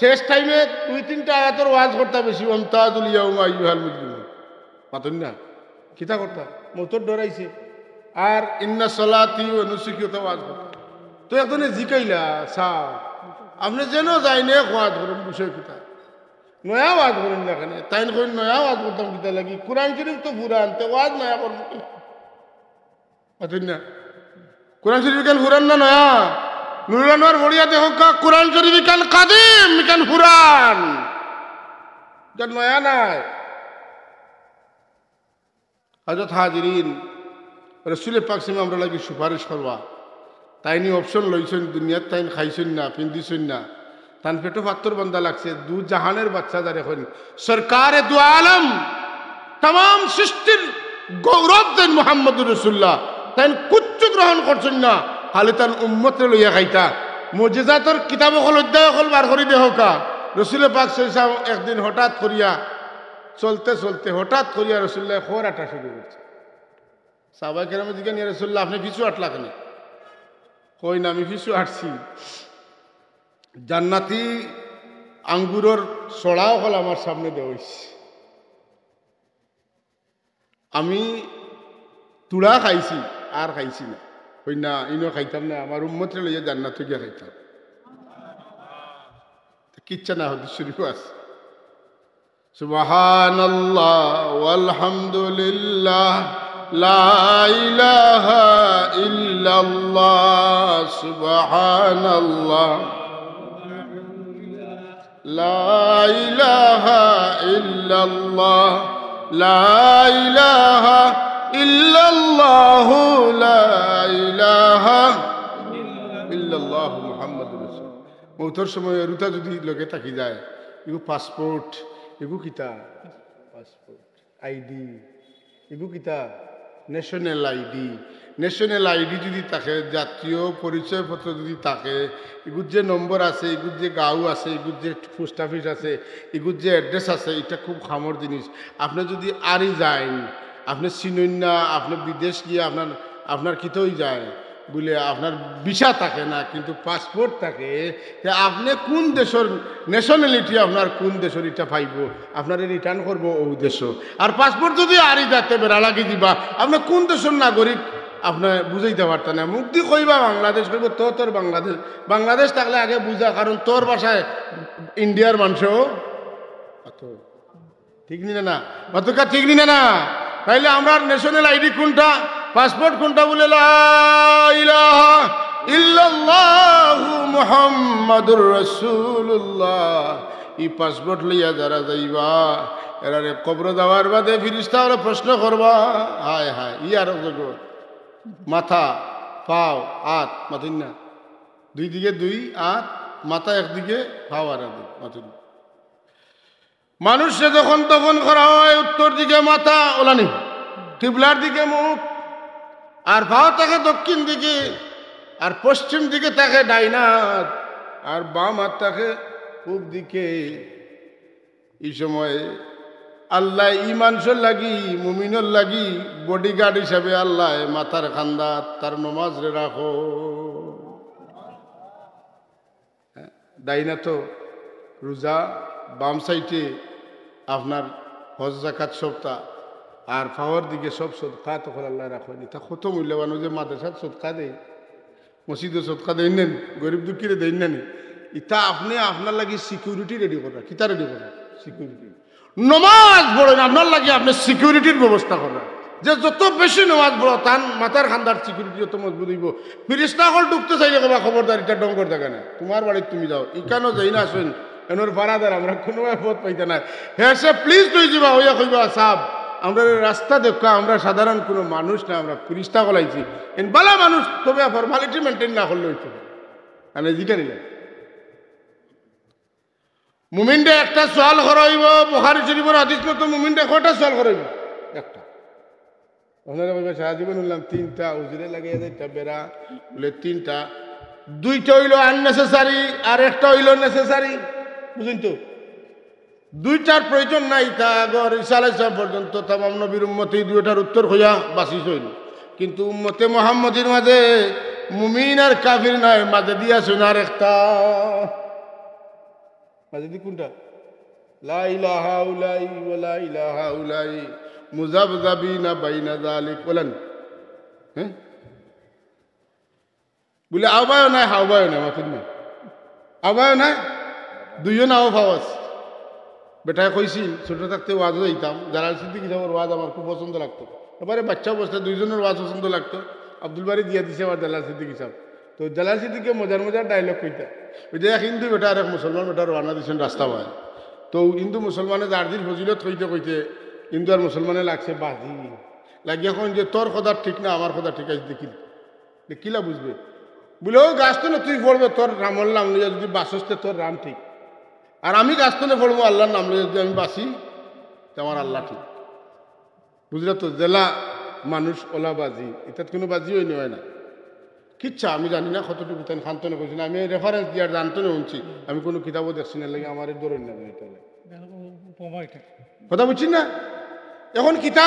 শেষ টাইমে 2-3টা আয়াতের ওয়াজ করতে বেশি আমতাজুল ইয়াউমা আইয়ুহাল মুজরিমুন পাতুন না কিতা করতা মতর ডরাইছে আর ইন্না সলাতি ওয়া নুসুকি তো ওয়াজ করতা তো একজনে জিকাইলা সাহ আপনি যেন যায় না ওয়াজ করেন বিষয় কিতা নয়া ওয়াজ করেন না কেন তাই কই নয়া ওয়াজ করতাম কিতা লাগি কোরআন শরীফ তো পুরান তো ওয়াজ নয়া করব পাতুন না কোরআন শরীফ কেন পুরান না নয়া নুরুল আনোয়ার বড়িয়া দেখো কোরআন শরীফ কেন কাদিম কেন পুরান যা নয়া নাই হযরত হাজিরিন রাসূল পাক সাল্লাল্লাহু আমরা লাগি সুপারিশ করবা তাই নি অপশন লইছেন দুনিয়াত তাই খাইছেন না পিন্দিছেন না তান পেটো পাত্তর বান্দা লাগছে দু জাহানের বাচ্চা যার এখন সরকারে দু আলম तमाम সৃষ্টির গৌরব দেন মুহাম্মদুর রাসূলুল্লাহ তাই কুচ্চু গ্রহণ করছেন না খালি তান উম্মতে লইয়া খাইতা মুজিজাতর কিতাব হল অধ্যায় হল বার করে দেহ কা রাসূল পাক সাল্লাল্লাহু একদিন হঠাৎ করিয়া চলতে চলতে হঠাৎ করিয়া রাসূলুল্লাহ খোরাটা শুরু করছে সাহাবায়ে কেরাম জিজ্ঞাসা ইয়া রাসূলুল্লাহ আপনি পিছু আটলা কেন কই না আমি পিছু আটছি জান্নাতি আঙ্গুরের ছড়াও হল আমার সামনে দেওয়াইছে আমি তুড়া খাইছি আর খাইছি না হই না ইনো খাইতাম না আমার উম্মতরে লইয়া জান্নাত গিয়া খাইতাম কিচ্ছা না হদিস শরীফ আছে সুবহানাল্লাহ ওয়ালহামদুলিল্লাহ লা ইলাহা ইল্লাল্লাহ সুবহানাল্লাহ লা ইলাহা ইল্লাল্লাহ লা ইলাহা ইল্লাল্লাহ লা ইলাহা ইল্লাল্লাহ মুহাম্মাদুর রাসূল মৌতের সময় রুতা যদি লগে থাকি যায় এগু পাসপোর্ট এগু কিতা পাসপোর্ট আইডি এগু কিতা ন্যাশনাল আইডি যদি থাকে জাতীয় পরিচয়পত্র যদি থাকে এগুর যে নম্বর আছে এগুর যে গাঁও আছে এগুর যে পোস্ট অফিস আছে এগুর যে অ্যাড্রেস আছে এটা খুব খামর জিনিস আপনি যদি আরই যান আপনি চিনুন না আপনি বিদেশ গিয়ে আপনার কিতই যায় বলে আপনার ভিসা থাকে না কিন্তু পাসপোর্ট থাকে আপনি কোন দেশের ন্যাশনালিটি আপনার কোন দেশের এটা পাইব আপনারে রিটার্ন করবো ও দেশ আর পাসপোর্ট যদি আরই যাতে বেড়া লাগি দিবা আপনি কোন দেশের নাগরিক আপনার বুঝাইতে পারতেন না মুক্তি কইবা বাংলাদেশ কইব তোর বাংলাদেশ থাকলে আগে বুঝা কারণ তোর বাসায় ইন্ডিয়ার মানুষও ঠিক নি না অতকা ঠিক নি না তাইলে আমরা ন্যাশনাল আইডি কোনটা পাসপোর্ট কোনটা বলে লা ইলাহা ইল্লাল্লাহু মুহাম্মাদুর রাসূলুল্লাহ এই পাসপোর্ট লইয়া যারা যাইবা এরারে কবর দেওয়ার বাদে ফিরিস্তা ওরা প্রশ্ন করবা হায় হায় ইয়ার জগৎ মাথা পাও হাত মাথিন না দুই দিকে দুই হাত মাথা একদিকে পাও আর একদিকে মাথিন মানুষে যখন তখন করা হয় উত্তর দিকে মাথা ওলানি কিবলার দিকে মুখ আর ভাও থাকে দক্ষিণ দিকে আর পশ্চিম দিকে থাকে ডাইনাত আর বাম হাত থাকে পূব দিকে এই সময় আল্লাহ ইমানসর লাগি মুমিনর লাগি বডিগার্ড হিসাবে আল্লাহ মাথার খান্দাত তার নমাজ রে রাখো ডাইনা তো রোজা বাম সাইডে আপনার হজ জাকাত সপ্তাহ আর ফাওয়ার দিকে সব সদকা তখন আল্লাহ রাখেনি তা কত মূল্যবান যে মাদ্রাসাত সদকা দেয় মসজিদে সদকা দেয় নেন গরিব দুঃখীরে দেয় নেন ইটা আপনি আপনার লাগে সিকিউরিটি রেডি করা কিতা রেডি করা সিকিউরিটি নমাজ পড়েন আপনার লাগে আপনি সিকিউরিটির ব্যবস্থা করা যে যত বেশি নমাজ পড়ো তার মাথার খান্দার সিকিউরিটি যত মজবুত হইব ফিরিস্তা হল ঢুকতে চাইলে কবা খবরদার এটা ডঙ্কর থাকে না তোমার বাড়িতে তুমি যাও ইকানো যাই না আসেন এনোর ভাড়াদার আমরা কোনো পথ পাইতে না হ্যাঁ সে প্লিজ লই যাবা হইয়া কইবা সাহ আমরা রাস্তা দেখা আমরা সাধারণ কোনো মানুষ না আমরা ফিরিস্তা গলাইছি এন বালা মানুষ তবে ফর্মালিটি মেনটেন না করলে হইতে মানে জিটা নিলাম মুমিনটা একটা সোয়াল করাইব বুখারী শরীফের হাদিস মতো মুমিনটা কয়টা সোয়াল করাইব একটা আপনারা বলবেন সারা জীবন বললাম তিনটা উজরে লাগিয়ে যাইতা বেড়া বলে তিনটা দুইটা হইল আননেসেসারি আর একটা হইল নেসেসারি বুঝুন তো দুইটার প্রয়োজন নাই তা আগর ঈসা আলাইহিস সালাম পর্যন্ত তামাম নবীর উম্মতে দুইটার উত্তর হইয়া বাঁচিস হইল কিন্তু উম্মতে মুহাম্মদের মাঝে মুমিন আর কাফির নাই মাঝে দিয়া শোনার একটা মাঝে দি কোনটা লা ইলাহা উলাই ওয়া লা ইলাহা উলাই মুযাবযাবিনা বাইনা যালিক বলেন হ্যাঁ বলে আবায় নাই হাওবায় নাই মাথিন না আবায় নাই দুইজন আও ফাওয়াস বেটায় কইছিল ছোট থাকতে ওয়াজও যাইতাম জালাল সিদ্দিকী সাহেবের ওয়াজ আমার খুব পছন্দ লাগতো এবারে বাচ্চা অবস্থায় দুইজনের ওয়াজ পছন্দ লাগতো আব্দুল বারি দিয়া দিছে আবার জালাল সিদ্দিকী সাহেব তো জালাল সিদ্দিকী মজার মজার ডায়লগ কইতা ওই যে এক হিন্দু বেটা আর এক মুসলমান বেটার রান্না দিয়েছেন রাস্তা পায় তো হিন্দু মুসলমানে জার্দির ফজিলত কইতে কইতে হিন্দু আর মুসলমানে লাগছে বাজি লাগিয়ে এখন যে তোর কথা ঠিক না আমার কথা ঠিক আছে দেখি কিলা বুঝবে বলে ও গাছ তো না তুই পড়বে তোর রামর নাম লইয়া যদি বাসস্তে তোর রাম ঠিক আর আমি গাছ তো পড়বো আল্লাহর নাম লইয়া যদি আমি বাঁচি তো আমার আল্লাহ ঠিক বুঝলে তো জেলা মানুষ ওলা বাজি এটাত কোনো বাজি হয় না কিচ্ছা আমি জানি না কতটুকু তেন খান্তনে করছি না আমি রেফারেন্স দিয়ার জানতো না শুনছি আমি কোনো কিতাবও দেখছি না লাগে আমার দৌড় না কথা বুঝছি না এখন কিতা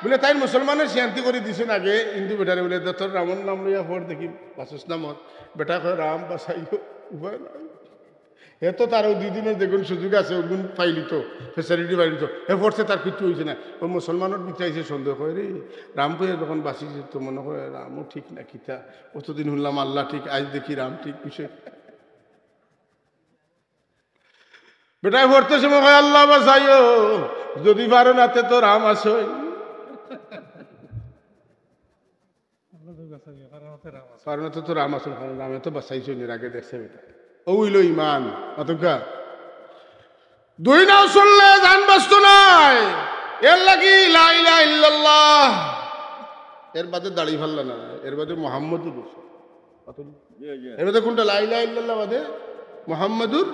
বলে তাই মুসলমানের শান্তি করে দিছেন আগে হিন্দু বেটারে বলে তোর রামন নাম লইয়া পড় দেখি বাসুস নামত বেটা কয় রাম বাসাইও উপায় নাই এত তারও 2 দিনের দেখুন সুযোগ আছে ওগুন পাইলি তো ফেসিলিটি পাইলি তো এ পড়ছে তার কিছু হয়েছে না ওই মুসলমানের বিচাইছে সন্দেহ করে রে রামপুরে যখন বাঁচিছে তো মনে করে রামও ঠিক না কিতা অতদিন শুনলাম আল্লাহ ঠিক আজ দেখি রাম ঠিক বিষয় বেটায় পড়তে সময় হয় আল্লাহ বাঁচাইও যদি পারো নাতে তো রাম আসই পারো নাতে তো রাম আসল কারণ রামে তো বাঁচাইছো এর আগে দেখছে বেটা ওইল ইমান অতকা 2 নাও শুনলে জান বাঁচত নাই এর লাগি লা ইলাহা ইল্লাল্লাহ এর বাদে দাড়ি ফাল্লা না এর বাদে মুহাম্মদুর রাসূল এর বাদে কোনটা লা ইলাহা ইল্লাল্লাহ বাদে মুহাম্মাদুর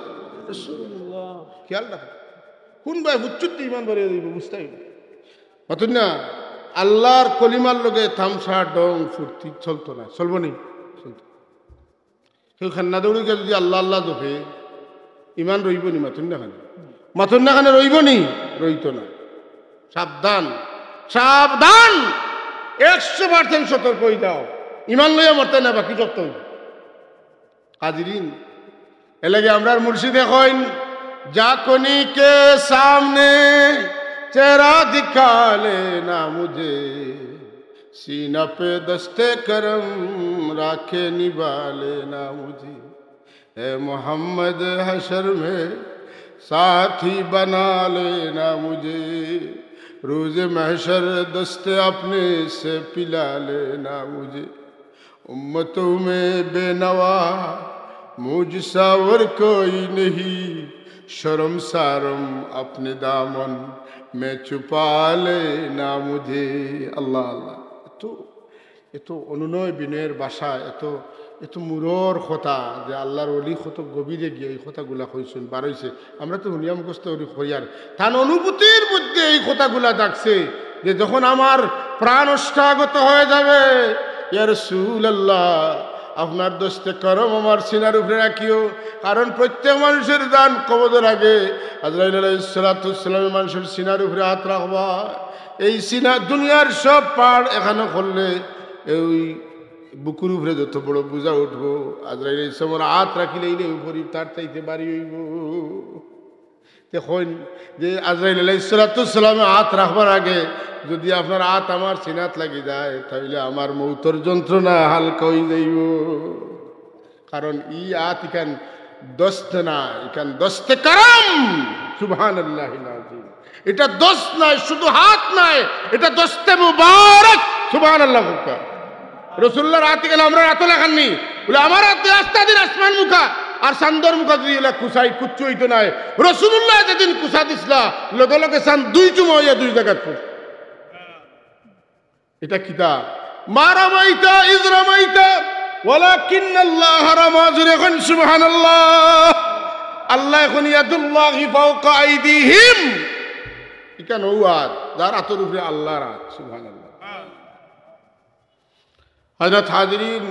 রাসূলুল্লাহ খেয়াল রাখ কোন ভাই হুচ্চুত ইমান বাড়িয়ে দিব বুঝতাই অত না আল্লাহর কলিমার লগে তামসা ডং ফুর্তি চলতো না চলবো নি চলতো কেউ খান্না দৌড়িকে যদি আল্লাহ আল্লাহ দেখে ইমান রইব নি মাথুন না খানে রইব নি রইত না সাবধান সাবধান 100% সতর্ক হয়ে যাও ইমান লইয়া মরতে না বাকি যত হাজিরিন এলাকে আমরা মুর্শিদ কইন जाकुनी के सामने चेहरा दिखा लेना मुझे सीना पे दस्ते करम राखे निभा लेना मुझे ए मोहम्मद हशर में साथी बना लेना मुझे रोज महशर दस्ते अपने से पिला लेना मुझे उम्मतों में बेनवा मुझ सावर कोई नहीं शर्म सारम अपने दामन में छुपा लेना मुझे अल्लाह अल्लाह এত অনুনয় বিনয়ের ভাষা এত মুরর কথা যে আল্লাহর ওলি কত গভীরে গিয়ে এই কথাগুলা কইছেন বারইছে আমরা তো হুনিয়া মুখস্থ হইয়ার তার অনুভূতির মধ্যে এই কথাগুলা ডাকছে যে যখন আমার প্রাণ অষ্টাগত হয়ে যাবে ইয়া রাসূলুল্লাহ আপনার দোস্তে করম আমার সিনার উপরে রাখিও কারণ প্রত্যেক মানুষের দান কবজের আগে আজরাইল আলাইহিস সালাতু ওয়াস সালাম মানুষের সিনার উপরে হাত রাখবা এই সিনা দুনিয়ার সব পার এখানে করলে এই বুকুর উপরে যত বড় বোঝা উঠবো আজরাইল আলাইহিস সালামের হাত রাখিলেই উপরে তার চাইতে বাড়ি হইব দেখুন যে আজরাইল আলাইহিস সালাতু ওয়াস সালামের হাত রাখবার আগে যদি আপনার হাত আমার সিনাত লাগি যায় তাহলে আমার মৌতর যন্ত্রণা হালকা হয়ে যাইব কারণ ই হাত ইখান দস্ত না ইখান দস্তে করম সুবহানাল্লাহিল আযীম এটা দস্ত নয় শুধু হাত নয় এটা দস্তে মুবারক সুবহানাল্লাহ রাসূলুল্লাহর হাত থেকে আমরা হাত লাগাননি বলে আমার হাতে আস্তা দিন আসমান মুখা আর সান্দর মুখা যদি এলা কুসাই কুচ্চু হইতো নাই রাসূলুল্লাহ যেদিন কুসা দিছলা লগে লগে সান 2 চুমা হইয়া 2 জায়গা এটা কিতাব মারামাইতা ইজরামাইতা ওয়ালাকিন্নাল্লাহ রামা যুরখান সুবহানাল্লাহ আল্লাহ এখন ইয়াদুল্লাহি ফাওকা আইদিহিম ইকান ওয়াত যার হাতের উপরে আল্লাহর হাত সুবহানাল্লাহ হযরত হাজিরিন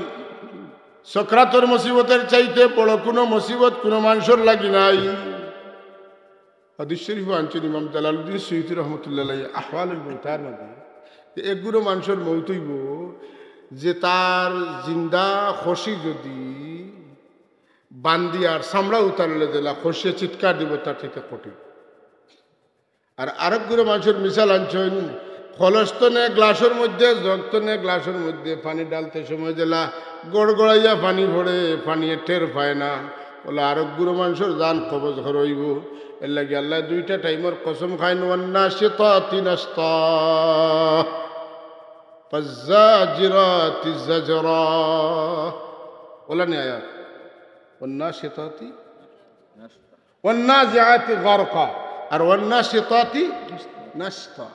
সক্রাতের মুসিবতের চাইতে বড় কোনো মুসিবত কোনো মানুষের লাগি নাই হাদিস শরীফ আনছেন ইমাম জালালউদ্দিন সুয়ুতী রাহমাতুল্লাহ আলাইহি আহওয়ালুল মুতার মধ্যে একগুলো মানুষের মৌত হইব যে তার জিন্দা খসি যদি বান্দি আর চামড়া উতারলে দিলা খসিয়ে চিৎকার দিব তার থেকে কঠিন আর আরেকগুলো মানুষের মিশাল আনছেন ফলস্তনে গ্লাসের মধ্যে জগতনে গ্লাসের মধ্যে পানি ডালতে সময় দিলা গড়গড়াইয়া পানি ভরে পানি টের পায় না বলে আরেকগুলো মানুষের জান কবজ হইব এর লাগে আল্লাহ 2টা টাইমের কসম খাইন ওয়ান্নাশিতাতি নাশতা ফাজ্জাজিরাতি জাজরা বলা নি আয়াত ওয়ান্নাশিতাতি নাশতা ওয়ান্নাজিআতি গারকা আর ওয়ান্নাশিতাতি নাশতা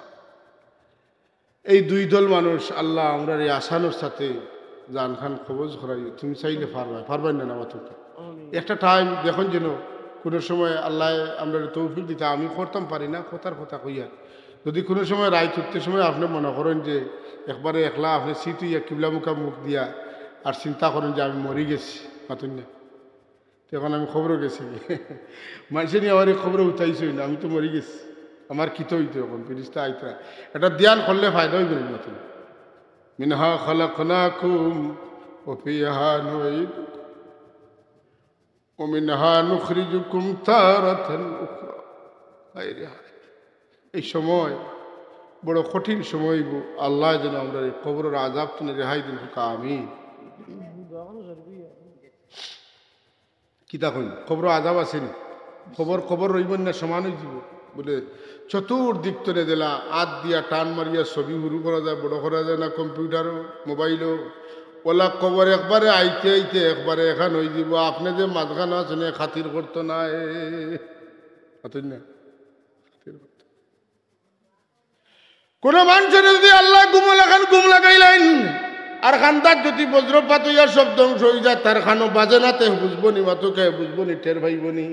এই 2 দল মানুষ আল্লাহ আমরা এই আসানোর সাথে জান খান কবজ করাই তুমি চাইলে পারবে না না মাত্র একটা টাইম দেখুন যেন কোনো সময় আল্লাহ আমরা তৌফিক দিতে আমি করতাম পারি না কথার কথা কইয়া যদি কোনো সময় রায় ছুটতে সময় আপনি মনে করেন যে একবারে একলা আপনি সিট হইয়া কিবলামুখা মুখ দিয়া আর চিন্তা করেন যে আমি মরি গেছি মাতুন না তখন আমি খবরও গেছি মানুষে নিয়ে আমার এই খবরে উঠাইছই না আমি তো মরি গেছি আমার কিত হইতো এখন ফিরিস্তা আইতা এটা ধ্যান করলে ফায়দা হইবে না মাতুন মিনহা খালাকনাকুম ওয়া ফিহা নুঈদুকুম ওমিনহা নুখরিজুকুম তারাতান উখরা। এই সময় বড় কঠিন সময়, আল্লাহ যেন আমরা এই কবরের আযাব থেকে রেহাই দিন। আমিন। কিতা কইন কবর আযাব আছেন, খবর রইবেন না, সমান হয়ে যাব বলে চতুর্দিক তরে দিলা হাত দিয়া টান মারিয়া ছবি শুরু করা যায়, বড় করা যায় না কম্পিউটারও মোবাইলও। ওলা কবর একবারে আইতে আইতে একবারে এখান হয়ে যাব। আপনি যে মাঝখান আছেন খাতির করতো না, কোন মানুষের যদি আল্লাহ গুম লাগাইলেন আর খান্দার যদি বজ্রপাত হইয়া সব ধ্বংস হয়ে যায়, তার খানো বাজে নাতে বুঝবো নি, মাতুকে বুঝবো নি, টের ভাইব নি।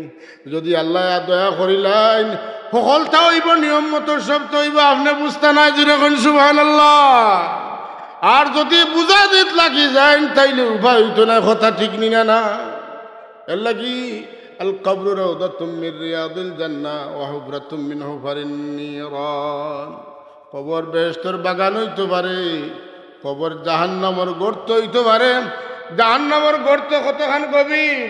যদি আল্লাহ দয়া করিলেন সকলটা হইব নিয়ম মতো, সব তো হইব, আপনি বুঝতে নাই যেরকম সুবহানাল্লাহ। আর যদি বুঝা দিত লাগি যায় তাইলে উভয় হইতো না, কথা ঠিক নি না। এর লাগি আল কবরু রাউদাতুম মির রিয়াদিল জান্নাহ ওয়া হুফরাতুম মিন হুফারিন নিরান। কবর বেহেশতের বাগান হইতে পারে, কবর জাহান্নামের গর্ত হইতে পারে। জাহান্নামের গর্ত কতখান গভীর,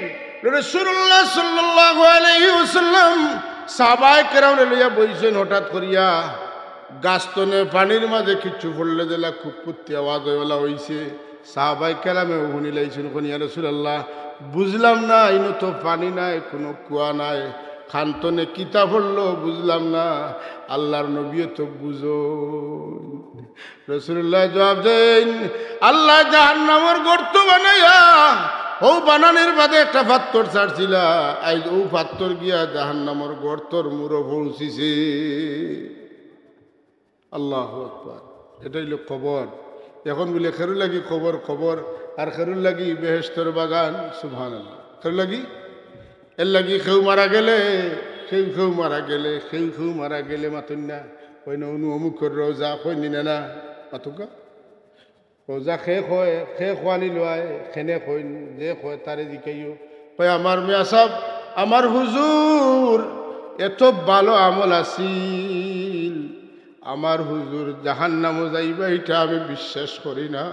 রাসূলুল্লাহ সাল্লাল্লাহু আলাইহি ওয়াসাল্লাম সাহাবায়ে কেরামরে লইয়া বইছেন, হঠাৎ করিয়া গাছতনে পানির মাঝে কিচ্ছু পড়লে দিলা খুব কুত্তি আওয়াজ হইলা হইছে। সাহাবায়ে কেরামে শুনি লাইছেন, কোন ইয়া রাসূলুল্লাহ বুঝলাম না, ইনো তো পানি নাই, কোনো কুয়া নাই, খান্তনে কিতা পড়লো বুঝলাম না, আল্লাহর নবীও তো বুঝো। রাসূলুল্লাহ জবাব দেন, আল্লাহ জাহান্নামের গর্ত বানাইয়া ও বানানোর বাদে একটা পাথর ছাড়ছিলা, আজ ও পাথর গিয়া জাহান্নামের গর্তর মুড়ো পৌঁছিছে। আল্লাহু আকবার। এটাই হলো কবর। এখন বলে খেরু লাগি খবর আর খেরুর লাগি বেহেশতের বাগান। সুবহানাল্লাহ। খেরু লাগি এর লাগি কেউ মারা গেলে কেউ মারা গেলে মাতুন না, কই না অনু অমুকের রোজা কই নি না মাতুকা রোজা খে খোয়ানি লয় খেনে কইন যে কয় তারে দিকেইও কই আমার মিয়া সাহেব, আমার হুজুর এত ভালো আমল আছিল, আমার হুজুর জাহান্নামে যাইবা এটা আমি বিশ্বাস করি না।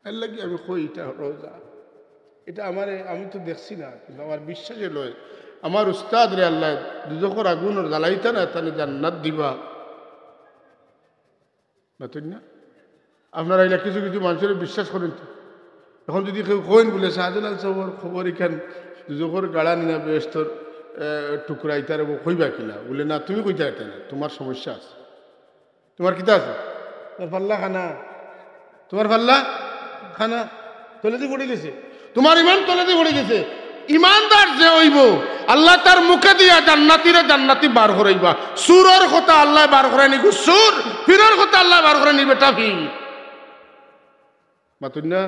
এর লাগি আমি কই এটা রোজা, এটা আমি তো দেখছি না, কিন্তু আমার বিশ্বাসে লয়। আমার উস্তাদ রে আল্লাহ দুজখর আগুনের জ্বালাইতা না, তাহলে জান্নাত দিবা না। আপনারা এলা কিছু মানুষের বিশ্বাস করেন তো। এখন যদি কেউ কইন বলে শাহজালাল সাহেবের খবর এখান দুজখর গাড়া নিনা বেহেশতর টুকরা ইতারে কইবা কিনা, বলে না তুমি কইতা এটা না, তোমার সমস্যা আছে। তোমার কিতা আছে? তোমার পাল্লা খানা, তোমার পাল্লা খানা তলেদি পড়ে গেছে, তোমার ইমান তলেদি পড়ে গেছে। ইমানদার যে হইব আল্লাহ তার মুখে দিয়া জান্নাতি বার করাইবা। সুরের কথা আল্লাহ বার করে নিগু সুর, ফিরের কথা আল্লাহ বার করে নি বেটা ফি মাতুন না।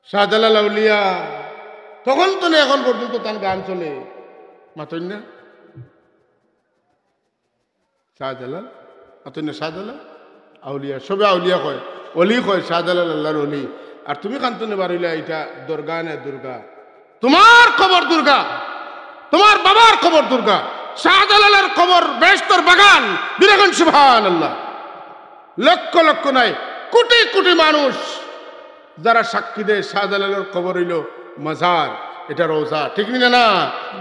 শাহজালাল আউলিয়া তখন তো না, এখন পর্যন্ত তার গান চলে মাতুন না। শাহজালাল মাতুন না, শাহজালাল আউলিয়া সবে আউলিয়া কয়, অলি কয়, শাহজালাল আল্লাহর অলি। আর তুমি কান্তনে বাড়িলা এটা দুর্গা না দুর্গা, তোমার খবর দুর্গা, তোমার বাবার খবর দুর্গা, শাহজালালের খবর বেহেশতের বাগান। দেখুন সুবহানাল্লাহ, লক্ষ লক্ষ নাই কোটি কোটি মানুষ যারা সাক্ষী দেয় শাহজালালের খবর হইল মাজার, এটা রোজা। ঠিক না না?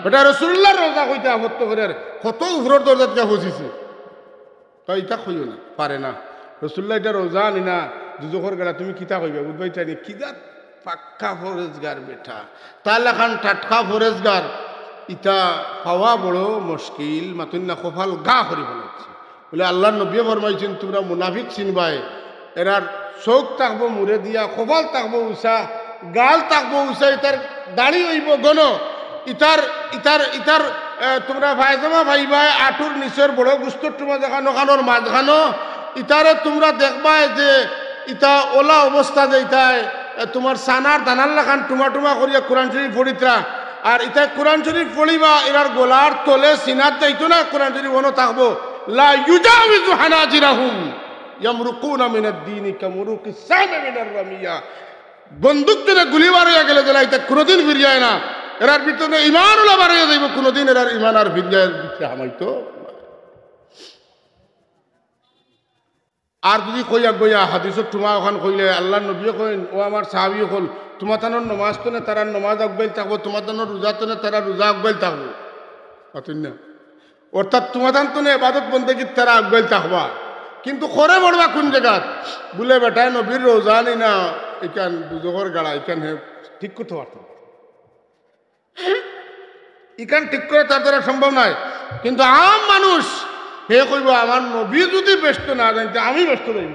এটা রাসূলুল্লাহর রোজা কইতে আপত্তি করে কত উপরের দরজাত গিয়া বসিছে, তাই এটা কইও না, পারে না। রাসূলুল্লাহ এটা রোজা নি না দুজখর গেলা, তুমি কিতা কইবা বুঝবাই চাইনি কিদার পাক্কা ফরেজগার বেটা, তাহলে খান টাটকা ফরেজগার ইটা পাওয়া বড় মুশকিল। মাতুন না কপাল গা করি ফেলাচ্ছে বলে আল্লাহর নবী ফরমাইছেন, তোমরা মুনাফিক চিনবাই, এরার চোখ থাকবো মুড়ে দিয়া, কপাল থাকবো উষা, গাল থাকবো উষা, ইতার দাড়ি হইব গণ, ইতার তোমরা ভাইজামা ভাইবাই আঁটুর নিচের বড় গুস্তর তোমা দেখানো খানোর মাঝখানো, ইতারে তোমরা দেখবাই যে ইটা ওলা অবস্থা যে ইটায় তোমার সানার দানার লাখান টুমা করিয়া কোরআন শরীফ পড়িতা। আর ইটা কোরআন শরীফ পড়িবা এরার গোলার তলে সিনার যাইতো না, কোরআন শরীফ মনে থাকবো লা ইউজাউযু হানাজিরাহুম ইয়ামরুকুনা মিনাদ দীনি কামরুকিস সামি মিনার রামিয়া। বন্দুক থেকে গুলি বার হইয়া গেলে যেটা এটা কোনোদিন ফিরিয়ায় না, এরার ভিতরে ইমান ওলা বার হইয়া যাইব, কোনোদিন এরার ইমান আর ফিরিয়ায় হামাইতো। আর যদি কইয়া গইয়া হাদিসত তোমা ওখান কইলে আল্লাহ নবী কইন ও আমার সাহাবি হল তোমার তানোর নমাজ তো না তারা নমাজ আকবাইল থাকবো তোমার তানোর রোজা তো না তারা রোজা আকবাইল থাকবো অতন্য অর্থাৎ তোমার তো না এবাদত বন্দেগী তারা আকবাইল থাকবা কিন্তু করে পড়বা কোন জায়গাত বলে বেটায় নবীর রোজা নি না এখান দুজগর গাড়া এখান হে ঠিক করতে পারতাম এখান ঠিক করে তার দ্বারা সম্ভব নয় কিন্তু আম মানুষ হে কইব আমার নবী যদি ব্যস্ত না জানতে আমি ব্যস্ত যাইব